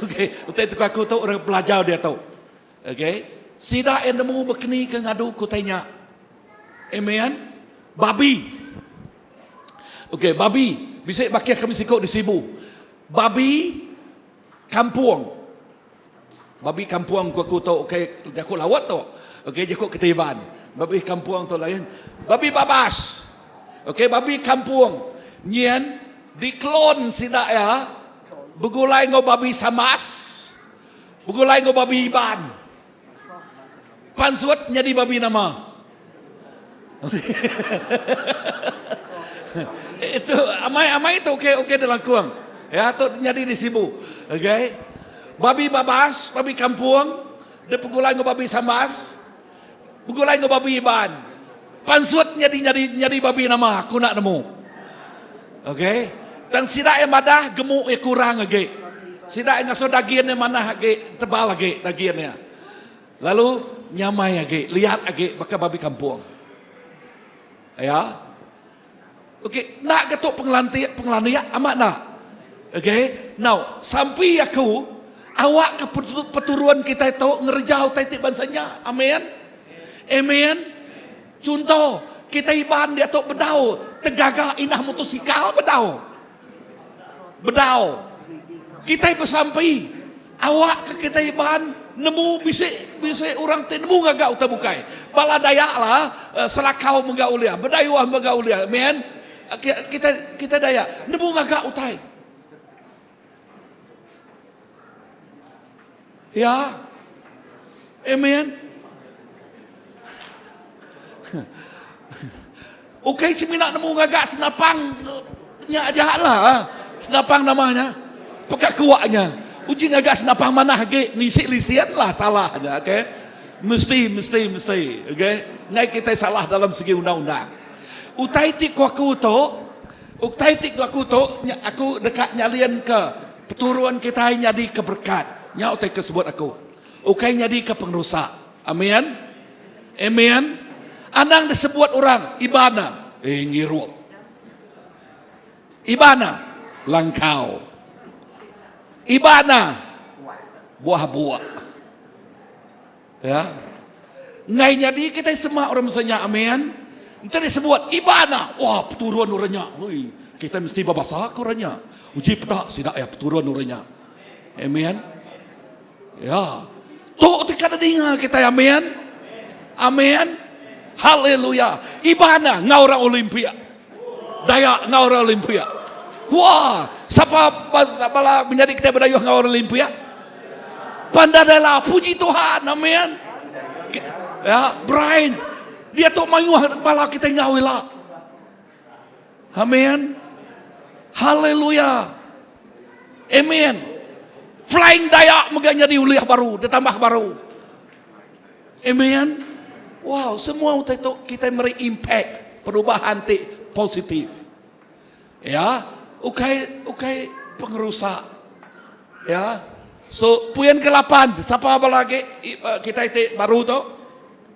Okey, utai tu aku tahu orang belajar dia tahu. Okey. Sida yang nemu bekeni ke ngadu kutainya. Amen. Babi. Okey, babi. Bisa bakiah kami sikok di Sibu. Babi kampung. Babi kampung aku tahu. Okey, aku lawat tu. Okey, aku ketiban. Babi kampung tu lain. Babi babas. Okey, babi kampung. Nyen diklon sida ya. Begulai ngo babi samas. Begulai ngo babi iban. Pansuat jadi babi nama. Itu amai itu okey dalam kuang. Ya, tu jadi di Sibu. Okey. Babi babas, babi kampung, dia pegulai ngo babi samas. Pegulai ngo babi iban. Pansuat jadi babi nama aku nak nemu. Okey. Dan sida yang madah gemuk yang kurang lagi. Sida yang ngaso dagingnya mana lagi tebal lagi dagingnya. Lalu nyamai lagi, lihat lagi bakal babi kampung. Ya. Okey, nak ketuk pengelantiak amat nak. Okey. Now, sampai aku awak ke peturuan kita itu ngerjau titik bansanya. Amin. Amin. Contoh, kita iban dia tok bedau, tegagah inah motosikal bedau. Kita bersampai, awak ke kita iban nemu bisa orang te nemu ngagak uta bukai. Bala dayak lah selakau menggaulia, bedayuah menggaulia. Amen. Kita dayak nemu ngagak utai. Ya. Amen. Okey, si minak nemu ngagak senapang nya aja lah. Senapang namanya. Pekat kuaknya. Uji ngagak senapang mana hage nisik-lisian lah salahnya, okey. Mesti, okey. Ngai kita salah dalam segi undang-undang. Utai tik aku tu, aku dekat nyalian ke peturuan kita nyadi keberkat. Nya utai kesebut aku. Okey nyadi ke pengerusak. Amin. Amin. Anang disebut orang ibana, ngirup. Ibana, langkau. Ibana, buah-buah. Ya. Ngai jadi kita semua orang misalnya amin. Itu disebut ibana. Wah, peturuan orangnya. Kita mesti babasak orangnya. Uji pedak sidak ya peturuan orangnya. Amin. Ya. Tok tekan dengar kita amin. Amin. Haleluya. Ibana ngaura Olimpia. Dayak ngaura Olimpia. Wah, siapa bala menjadi kita berdayuh ngaura Olimpia? Pandadalah, puji Tuhan. Amin. Ya, Brian, dia tu mayuh bala kita ngawila. Amin. Haleluya. Amin. Flying Dayak meganya di uliah baru, ditambah baru. Amin. Wow, semua itu kita beri impact perubahan positif. Ya, ukai pengerusak. Ya. So, puyan ke-8, siapa apa lagi kita itu baru tu?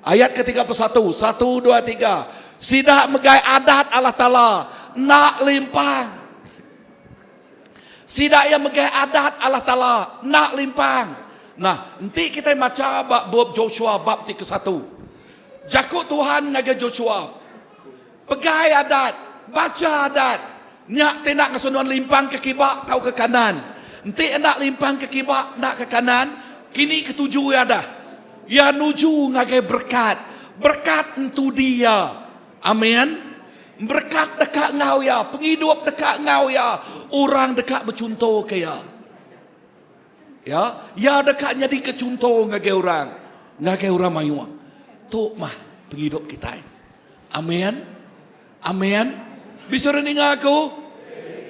Ayat ke-31, 1, 2, 3. Sidak megai adat Allah Ta'ala, nak limpang. Sidak yang megai adat Allah Ta'ala, nak limpang. Nah, nanti kita baca bab Joshua bab ke-1. Jakut Tuhan ngaga Joshua. Pegai adat, baca adat. Nyak tenak kesenuan limpang ke kibak tahu ke kanan. Nanti nak limpang ke kibak nak ke kanan. Kini ketujuh ada. Ya nuju ngaga berkat. Berkat itu dia. Amin. Berkat dekat ngau ya, penghidup dekat ngau ya, orang dekat bercontoh ke ya. Ya dekat jadi kecontoh ngagai orang. Ngagai orang mayuah. Tu mah penghidup kita. Amin. Amin. Bisa dengar aku?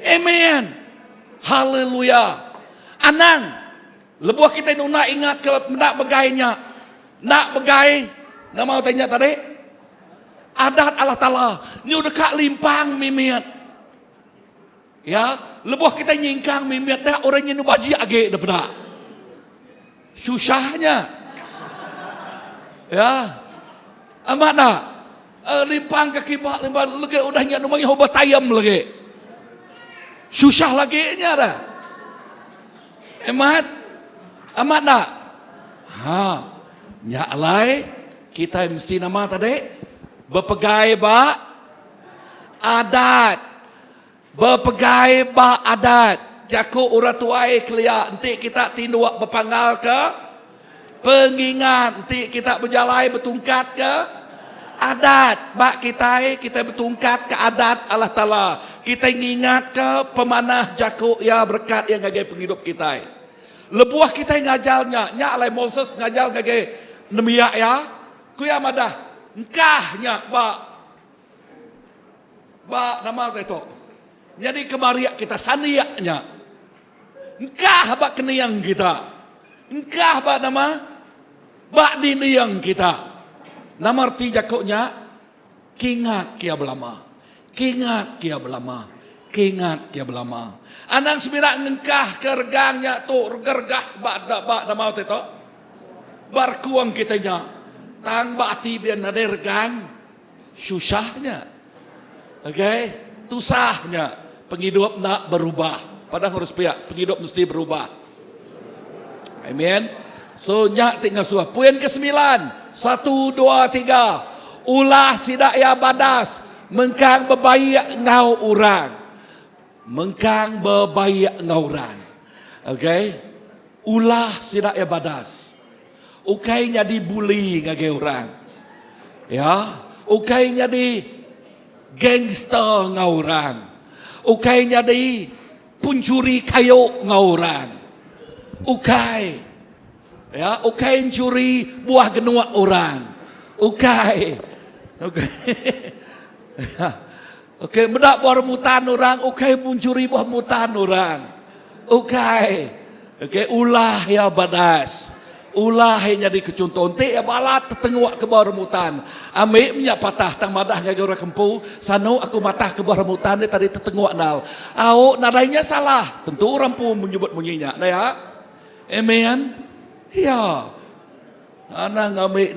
Amin. Haleluya. Anang, lebuh kita nak ingat ke nak begainya. Nak begai, nak mau tanya tadi? Adat Allah Ta'ala nyu dekat limpang mimiat. Ya, lebuh kita nyingkang mimiat dah orangnya nu baji age daripada. Susahnya. Ya. Amat nak. Limpang kaki bak limpang lagi udahnya nu mai hoba tayam lagi. Susah lagi nya dah. Amat nak. Nyak lai kita mesti nama tadi berpegai ba adat. Berpegai ba adat. Jaku orang tuai kelia nanti kita tinduak berpanggal ke pengingat nanti kita berjalai bertungkat ke adat. Bak kita bertungkat ke adat Allah Ta'ala. Kita ingat ke pemanah jaku ya berkat yang ngagai penghidup kita. Lebuah kita ngajalnya. Nyak alai Moses ngajal ngagai nemiak ya. Kuya madah. Engkahnya ba nama itu. Jadi kemariak kita saniaknya. Engkah ba keniang kita. Engkah ba nama ba diniang kita. Nama arti jakoknya kingat kia belama. Kingat kia belama. Kingat kia belama. Anang semira ngengkah kergangnya tu gergah ba nama itu. Barkuang kitanya. Tang bati biar ada regang susahnya. Okay? Tusahnya penghidup nak berubah. Padahal harus pihak penghidup mesti berubah. Amin. So nyak tinggal suah. Poin ke-9. 1, 2, 3. Ulah sidak ya badas. Mengkang berbaik ngau orang. Mengkang berbaik ngau orang. Okay? Ulah sidak ya badas. Ukai jadi bully ngagai orang. Ya, ukai jadi gangster ngau orang. Ukai jadi pencuri kayu ngau orang. Ukai. Ya, ukai mencuri buah genuak orang. Ukai. Ukai. Ukai mendak buah remutan orang, ukai mencuri buah mutan orang. Ukai. Ukai ulah ya badas. Ulah yang jadi kecontoh. Nanti ya balat tertengok ke bawah remutan. Ambil minyak patah tang madah ngagai orang kempu. Sano aku matah ke bawah remutan dia tadi tertengok nal. Au nadainya salah. Tentu orang pun menyebut bunyinya. Nah ya. Amen. Ya. Anak ngambil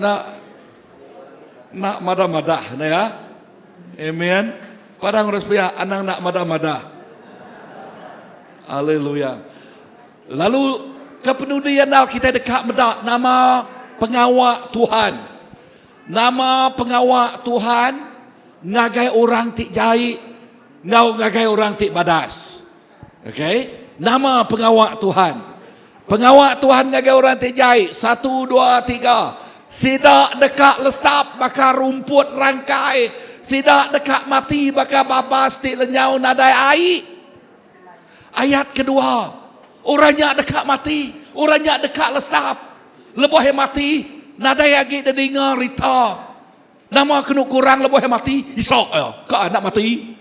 nak madah-madah. Nah ya. Amen. Padang respia anak nak madah-madah. Haleluya. Lalu kepedulian kita dekat medak nama pengawal Tuhan. Nama pengawal Tuhan ngagai orang tik jahit, ngau ngagai orang tik badas. Okey? Nama pengawal Tuhan. Pengawal Tuhan ngagai orang tik jahit. 1, 2, 3. Sidak dekat lesap bakar rumput rangkai. Sidak dekat mati bakar babas tik lenyau nadai air. Ayat kedua. Orangnya dekat mati, orangnya dekat lesap. Lebuh yang mati, nada lagi dia dengar rita. Nama kena kurang lebuh yang mati, isok ya. Kau nak mati?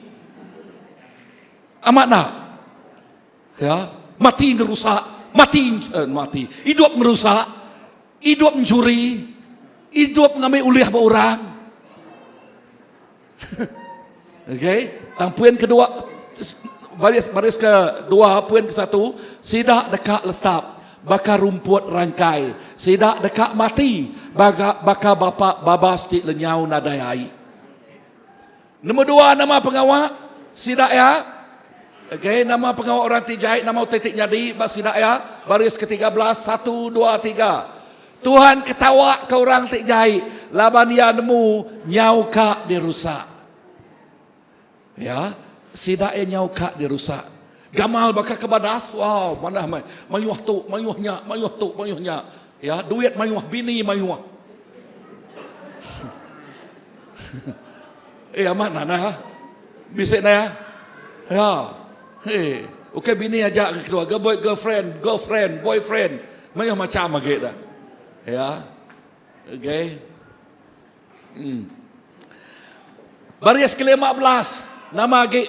Amat nak? Ya, mati ngerusak, mati. Hidup merusak, hidup mencuri, hidup mengambil uliah orang. Okey, tampuan kedua. Baris kedua, poin ke-1, sidak dekat lesap, bakar rumput rangkai, sidak dekat mati, bakar bapak babas di lenyau nadai air. Nombor 2, nama pengawal, sidak ya. Okey, nama pengawal orang tijahit, nama titik nyadi, sidak ya. Baris ke-13, 1, 2, 3. Tuhan ketawa ke orang tijahit, laban dia nemu nyau kak dirusak. Ya. Sidak yang nyau kak dirusak. Gamal bakal kebadas. Wow, mana mayuh tu, mayuhnya. Ya, duit mayuh, bini mayuh. Amat nah. Bisik na ya. Ya. Hei. Okey bini ajak keluarga, girlfriend, boyfriend. Macam lagi dah. Ya. Okey. Baris ke-15. Nama lagi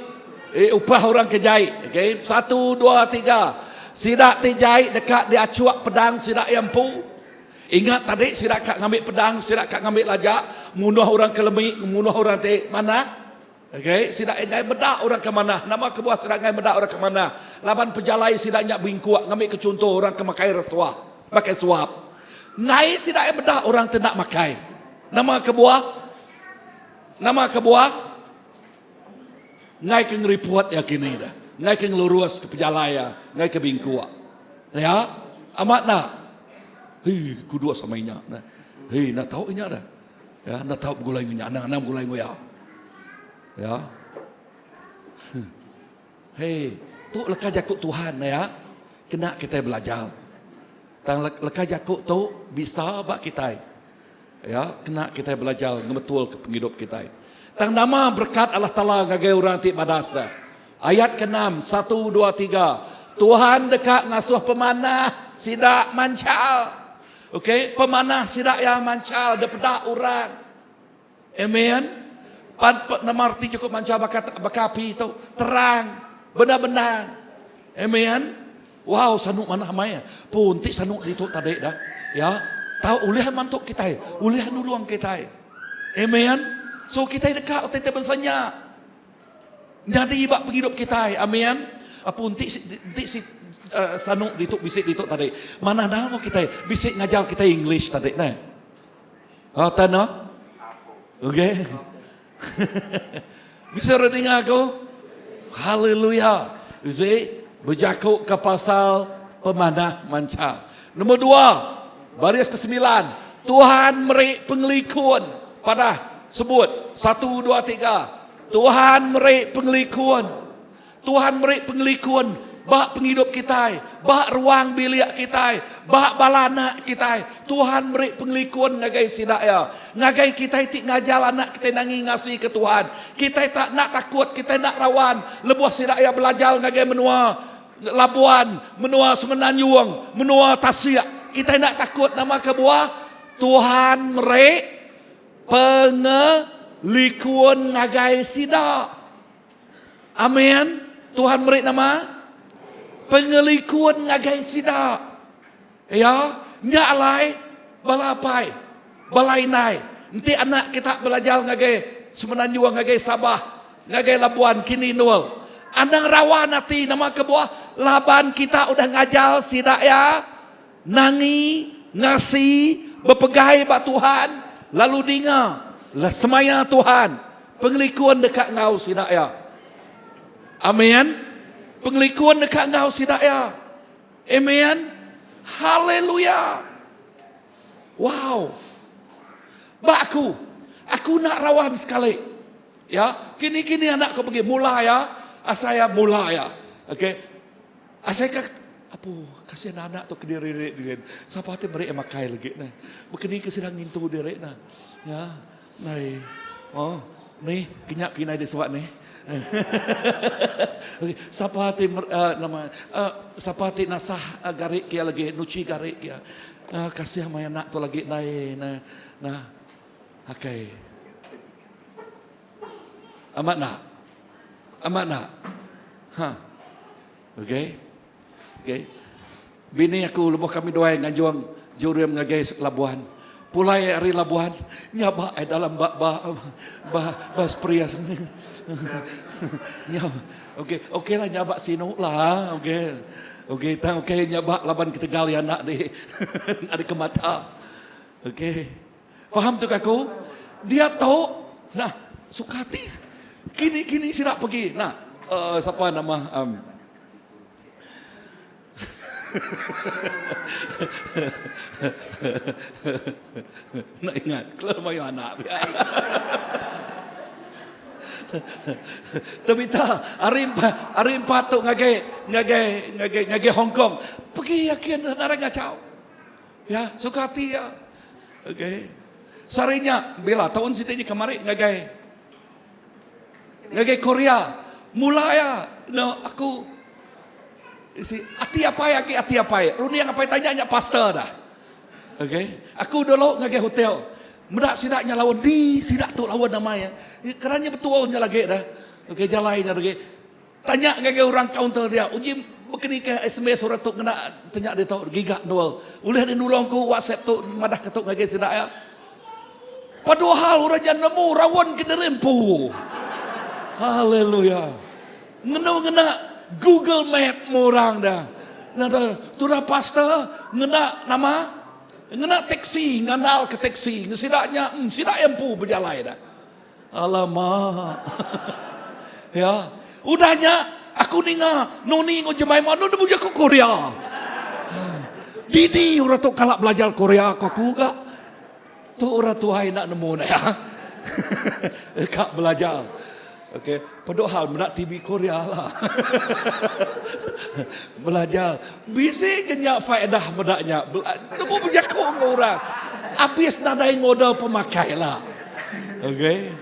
upah orang kejahit. Okey. 1, 2, 3. Sidak terjahit dekat dia acuak pedang sidak empu. Ingat tadi sidak kak ngambil pedang, sidak kak ngambil lajak, munuh orang ke lemik, munuh orang te mana? Okey, sidak ngai bedak orang ke mana? Nama kebuah sidak ngai bedak orang ke mana? Laban pejalai sidak nyak bingkuak ngambil ke contoh orang ke makai rasuah, makai suap. Ngai sidak bedak orang te nak makai. Nama kebuah ngai ke ngeripuat ya kini dah. Ngai ke ngelurus ke pejalai ya, ngai ke bingkuak. Ya, amat nak. Hei, kudua sama inya. Hei, nak tahu inya dah. Ya, nak tahu gulai inya, anak gulai ngoya. Ya. Hei, tu lekas jakut Tuhan ya. Kena kita belajar. Tang lekas jakut tu bisa bak kita. Ya, kena kita belajar ngebetul ke penghidup kita. Tang nama berkat Allah Taala ngagai orang ti badas dah. Ayat ke-6, 1, 2, 3. Tuhan dekat ngasuh pemanah sidak mancal. Okey, pemanah sidak yang mancal depedak orang. Amen. Nama arti cukup mancal bakapi itu terang, benar-benar. Amen. Wow, sanuk mana maya. Puntik sanuk itu tadi dah. Ya, tahu ulihan mantuk kita, ulihan nuluang kita. Amen. So kita dekat tete bensanya. Jadi bak penghidup kita. Amen. Puntik si sanuk dituk bisik dituk tadi. Mana dah kita bisik ngajar kita English tadi nah. Oh tanah. Okey. Bisa dengar aku? Haleluya. Bisik berjakuk ke pasal pemanah mancal. Nombor 2, baris ke-9. Tuhan merik pengelikun pada sebut 1, 2, 3. Tuhan merik pengelikun. Tuhan merik pengelikun. Bak penghidup kita, bak ruang bilik kita, bak balana kita. Tuhan beri pengelikun ngagai sidak ya. Ngagai kita tik ngajal anak kita nangi ngasih ke Tuhan. Kita tak nak takut, kita nak rawan. Lebuh sidak ya belajar ngagai menua Labuan, menua Semenanjung, menua Tasik. Kita nak takut nama kebuah. Tuhan beri pengelikun ngagai sidak. Amin. Tuhan beri nama pengelikun ngagai sidak. Ya, nyalai balapai, balainai. Nanti anak kita belajar ngagai Semenanjung, ngagai Sabah, ngagai Labuan, kini nul. Andang rawan nanti nama kebuah laban kita udah ngajal sidak ya. Nangi, ngasih, berpegai bak Tuhan, lalu dengar lah semaya Tuhan. Pengelikun dekat ngau sidak ya. Amin. Pengelikun dekat engkau sidak ya. Amen. Haleluya. Wow. Bakku, aku nak rawan sekali. Ya, kini anakku pergi mula ya. Saya mula ya. Okey. Saya apa kasihan anak tu kediri dia. Siapa hati mereka makai lagi nah. Begini kesidang ngintu direk nah. Ya. Nai. Oh, ni kinyak kinai di suat ni. Sapati nama sapati nasah garik kia lagi nuci garik kia kasih sama anak tu lagi naik nah okay amat nak ha okay bini aku lebuh kami doai ngajuang jurem ngagai Labuan. Pulai hari Labuan nyaba dalam bas prias. Okey lah nyaba sino lah. Okey nyaba laban ke Tegal ya nak di ada ke mata. Okey. Faham tu aku? Dia tahu. Nah, Sukati. Kini sinak pergi. Nah, siapa nama nak ingat kalau mayu anak. Tapi tak arin patuk ngagai Hong Kong. Pergi yakin narang ngacau. Ya, Sukati ya. Okey. Sarinya bila tahun sitanya kemarin ngagai Ngagai Korea. Mulai ya. No, aku ati apa ya, ati apa ya. Runi yang apa tanya pastor dah. Okay. Aku dulu ngagai hotel. Medak sidaknya lawan di sidak tu lawan namanya. Kerana betulnya lagi dah. Okay, jalannya lagi. Tanya ngagai orang counter dia. Uji begini ke SMS orang tu kena tanya dia tu gigak nol. Ulih dia nolong ku WhatsApp tu madah ketuk ngagai sidak ya. Padahal orang yang nemu rawan kena rempu. Haleluya. Ngena Google Map orang dah. Nada tu dah pastor ngena nama ngena taksi ngandal ke taksi ngesidaknya sidak empu berjalan dah. Alamak. Ya, udahnya aku ninga noni ngojemai mana nemu jaku Korea. Didi orang tu kalak belajar Korea aku gak. Tu orang tuai nak nemu dah ya. Kak belajar. Okey, padahal menak TV Korea lah. Belajar. Bisi genyak faedah medaknya. Nemu berjaku orang. Habis nadai modal pemakai lah. Okey.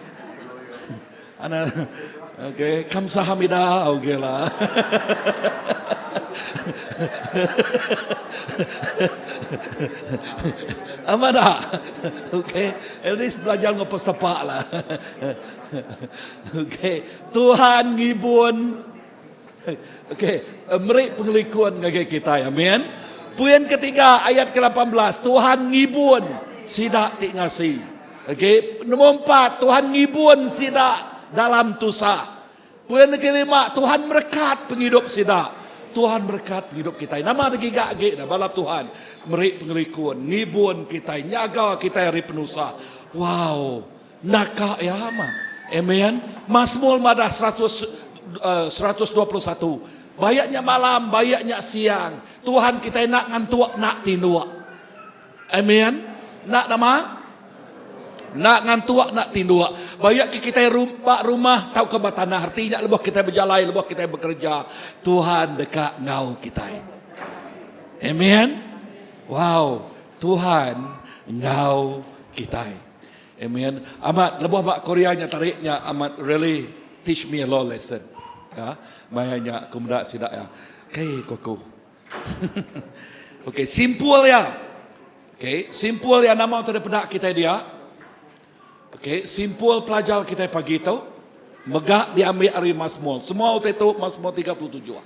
Ana okey, kamsahamnida okey lah. Amada. Okey, at least belajar ngopo sepak lah. Okey, Tuhan ngibun. Okey, merik pengelikuan ngagai kita, amin. Poin ketiga ayat ke-18, Tuhan ngibun sidak tik ngasi. Okey, nombor 4, Tuhan ngibun sidak dalam tusa. Poin kelima, Tuhan berkat penghidup sidak. Tuhan berkat hidup kita. Nama lagi gak dah balap Tuhan. Merik pengelikuan, ngibun kita, nyaga kita hari penusa. Wow, nakak ya ama. Amen. Mazmur madah 121. Bayaknya malam, bayaknya siang. Tuhan kita nak ngantuak, nak tinduak. Amen. Nak nama? Nak ngantuak, nak tinduak. Bayak kita rumah tahu ke batanah. Artinya lebih kita berjalan, lebih kita bekerja. Tuhan dekat ngau kita. Amen. Wow, Tuhan ngau kita. Amen. Amat lebih bak Koreanya tariknya amat really teach me a lot lesson. Ya, mayanya kumda sidak ya. Kay koko. Okey, simple ya. Okey, simple ya nama untuk pedak kita dia. Okey, simple pelajar kita pagi itu. Megak diambil dari Mazmur. Semua itu Mazmur 37.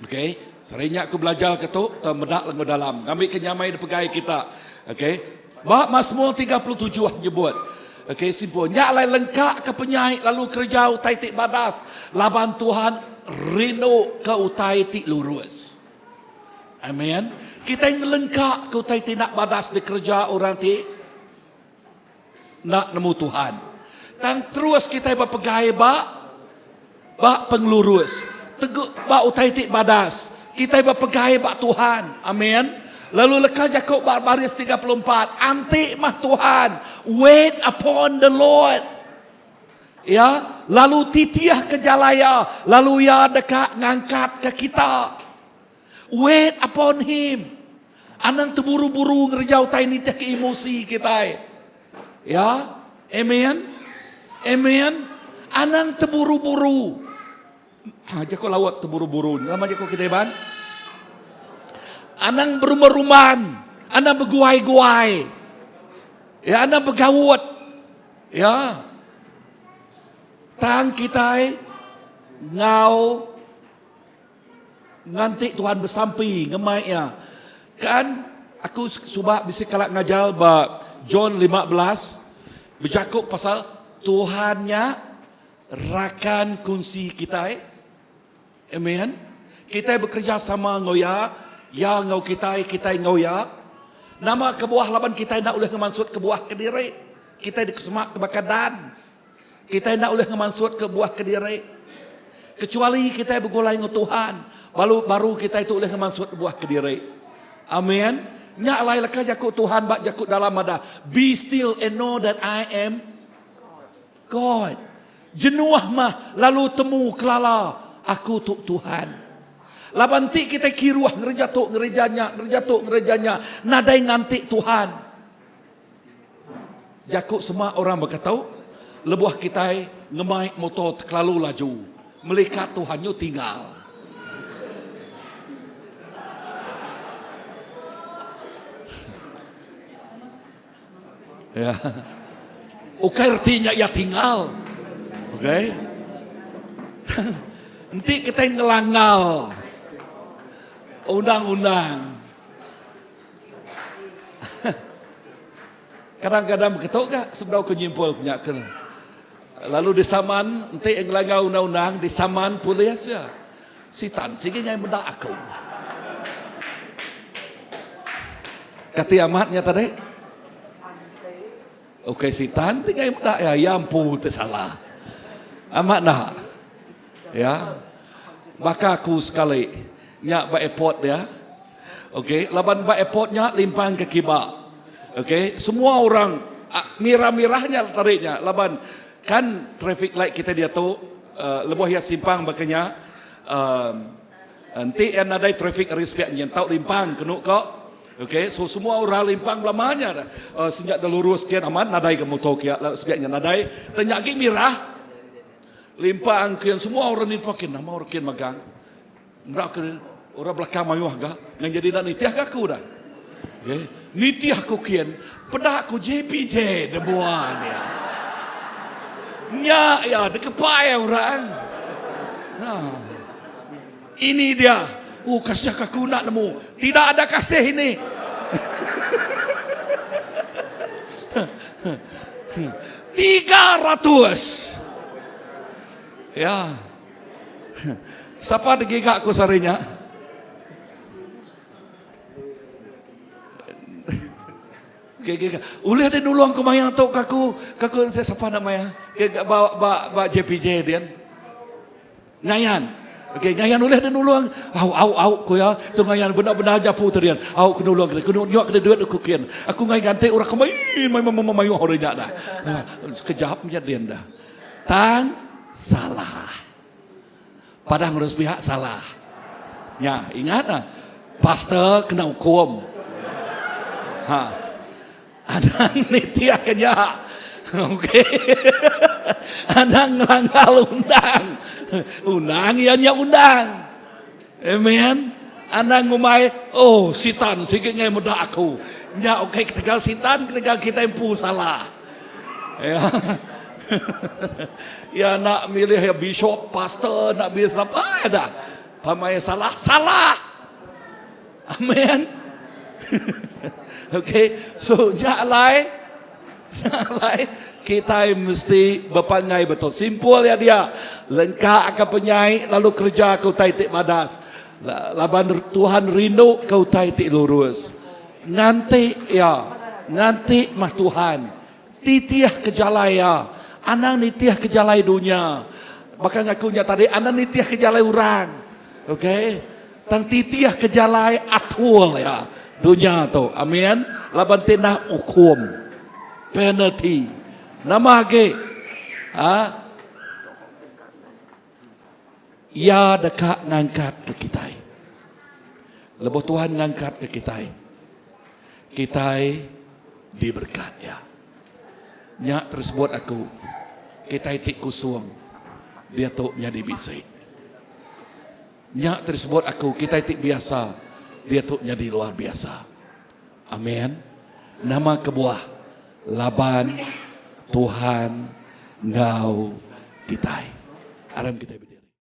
Okey, seringnya aku belajar ke tu, medak lengo dalam. Kami kenyamai di pegai kita. Okey, bah Mazmur 37 nyebut. Okey, simple. Nyak lai lengkak ke penyai lalu kerja utai tik badas. Laban Tuhan rino ke utai tik lurus. Amen. Kita yang lengkak ke utai tik nak badas di kerja orang tik nak nemu Tuhan. Tang terus kita berpegai bak penglurus. Teguk bak utai tik badas. Kita berpegai bak Tuhan. Amin. Lalu lekah Yakub baris 34. Antik mah Tuhan. Wait upon the Lord. Ya, lalu titiah ke jalaya, lalu ya dekat ngangkat ke kita. Wait upon him. Anang terburu-buru ngerjau tai ni ke emosi kita. Ya, amen. Amen. Anang terburu-buru. Aja kau lawat terburu-buru. Nama je kau kita ban. Anang berumah-rumahan. Anang berguai-guai. Ya, anang bergawat. Ya. Tang kita ngau nganti Tuhan bersampi ngemai ya. Kan aku subak bisa kalak ngajal ba John 15 bercakap pasal Tuhannya rakan kunci kita. Amen. Kita bekerja sama ngoya, ya ngau kita ngau ya. Nama kebuah laban kita nak oleh ngemansut kebuah kediri. Kita dikesemak kebakadan. Kita nak oleh ngemansut kebuah kediri. Kecuali kita bergolai dengan Tuhan, baru kita itu oleh ngemansut kebuah kediri. Amen. Nyak lai lekah jakut Tuhan bak jakut dalam ada. Be still and know that I am God. Jenuah mah lalu temu kelala aku tu Tuhan. Labanti kita kiruah ngerejanya nadai ngantik Tuhan. Jakut semua orang berkata lebuh kita ngemai motor terlalu laju. Melihat Tuhannya tinggal. Ya. Oke, artinya ya tinggal. Oke. Nanti kita ngelanggal undang-undang. Kadang-kadang begitu gak sebenarnya aku nyimpul punya kena. Lalu disaman, nanti yang langgar undang-undang, disaman polis ya. Sitan, sehingga yang mendak aku. Kata amatnya tadi. Oke, sitan, tinggal yang mendak ya. Ya ampun, tersalah. Amat nak. Ya. Maka aku sekali, nyak ba airport dia. Oke, laban ba airportnya limpang ke kibak. Oke, semua orang mirah-mirahnya tariknya. Laban kan traffic light kita dia tu lebuh ya simpang bakanya nanti yang ada traffic respect yang tahu limpang kenu kok. Oke, so semua orang limpang lamanya sejak dah lurus kian aman nadai ke motor kia sebiaknya nadai ternyaki mirah limpang kian semua orang limpang kian nama orang kian magang mereka orang belakang mayuh ga yang jadi dan nitiah aku dah. Oke, nitiah aku kian pedah aku JPJ debuan dia. Nya ya dekepai orang. Nah, ini dia. Kasih aku nak nemu. Tidak ada kasih ini. 300. Ya. Siapa digigak aku sarinya? Okay. Ulih ada nulung aku mayang tu kaku saya siapa namanya? Ba JPJ dia. Ngayan. Okey, ngayan ulih ada nulung. Au ko ya. So ngayan benar-benar japu terian. Au ku nulung ku nyok ada duit aku kian. Aku ngai ganti orang kemain mayu orangnya dah. Sekejapnya dia dah. Tang salah. Padang harus pihak salah. Ya, ingat nah. Pastor kena hukum. Ha. Anang nitiah kenya. Okey. Anang ngelanggar undang. Undang ianya undang. Amen. Anang ngumai, sitan sikitnya muda aku. Nya okey ketika sitan ketika kita empu salah. Ya. Ya nak milih ya bishop, pastor, nak milih siapa ada. Pamai salah. Amen. Okay, so jalai kita mesti berpangai betul. Simpul ya dia. Lengkap akan penyai lalu kerja kau taitik badas. Laban Tuhan rindu kau taitik lurus. Nanti mah Tuhan titiah kejalai ya. Anang nitiah kejalai dunia. Bahkan aku nya tadi anang nitiah kejalai orang. Okay, tang titiah kejalai atul ya. Dunia tu, amin. Laban tindak hukum, penalty, nama ke, ya dekat ngangkat ke kita. Lepas Tuhan ngangkat ke kita diberkat ya. Nyak terus buat aku, kita itik kusung, dia tu jadi bisik. Nyak terus buat aku, kita itik biasa. Dia tu jadi luar biasa. Amin. Nama kebuah laban Tuhan ngau kita. Aram kita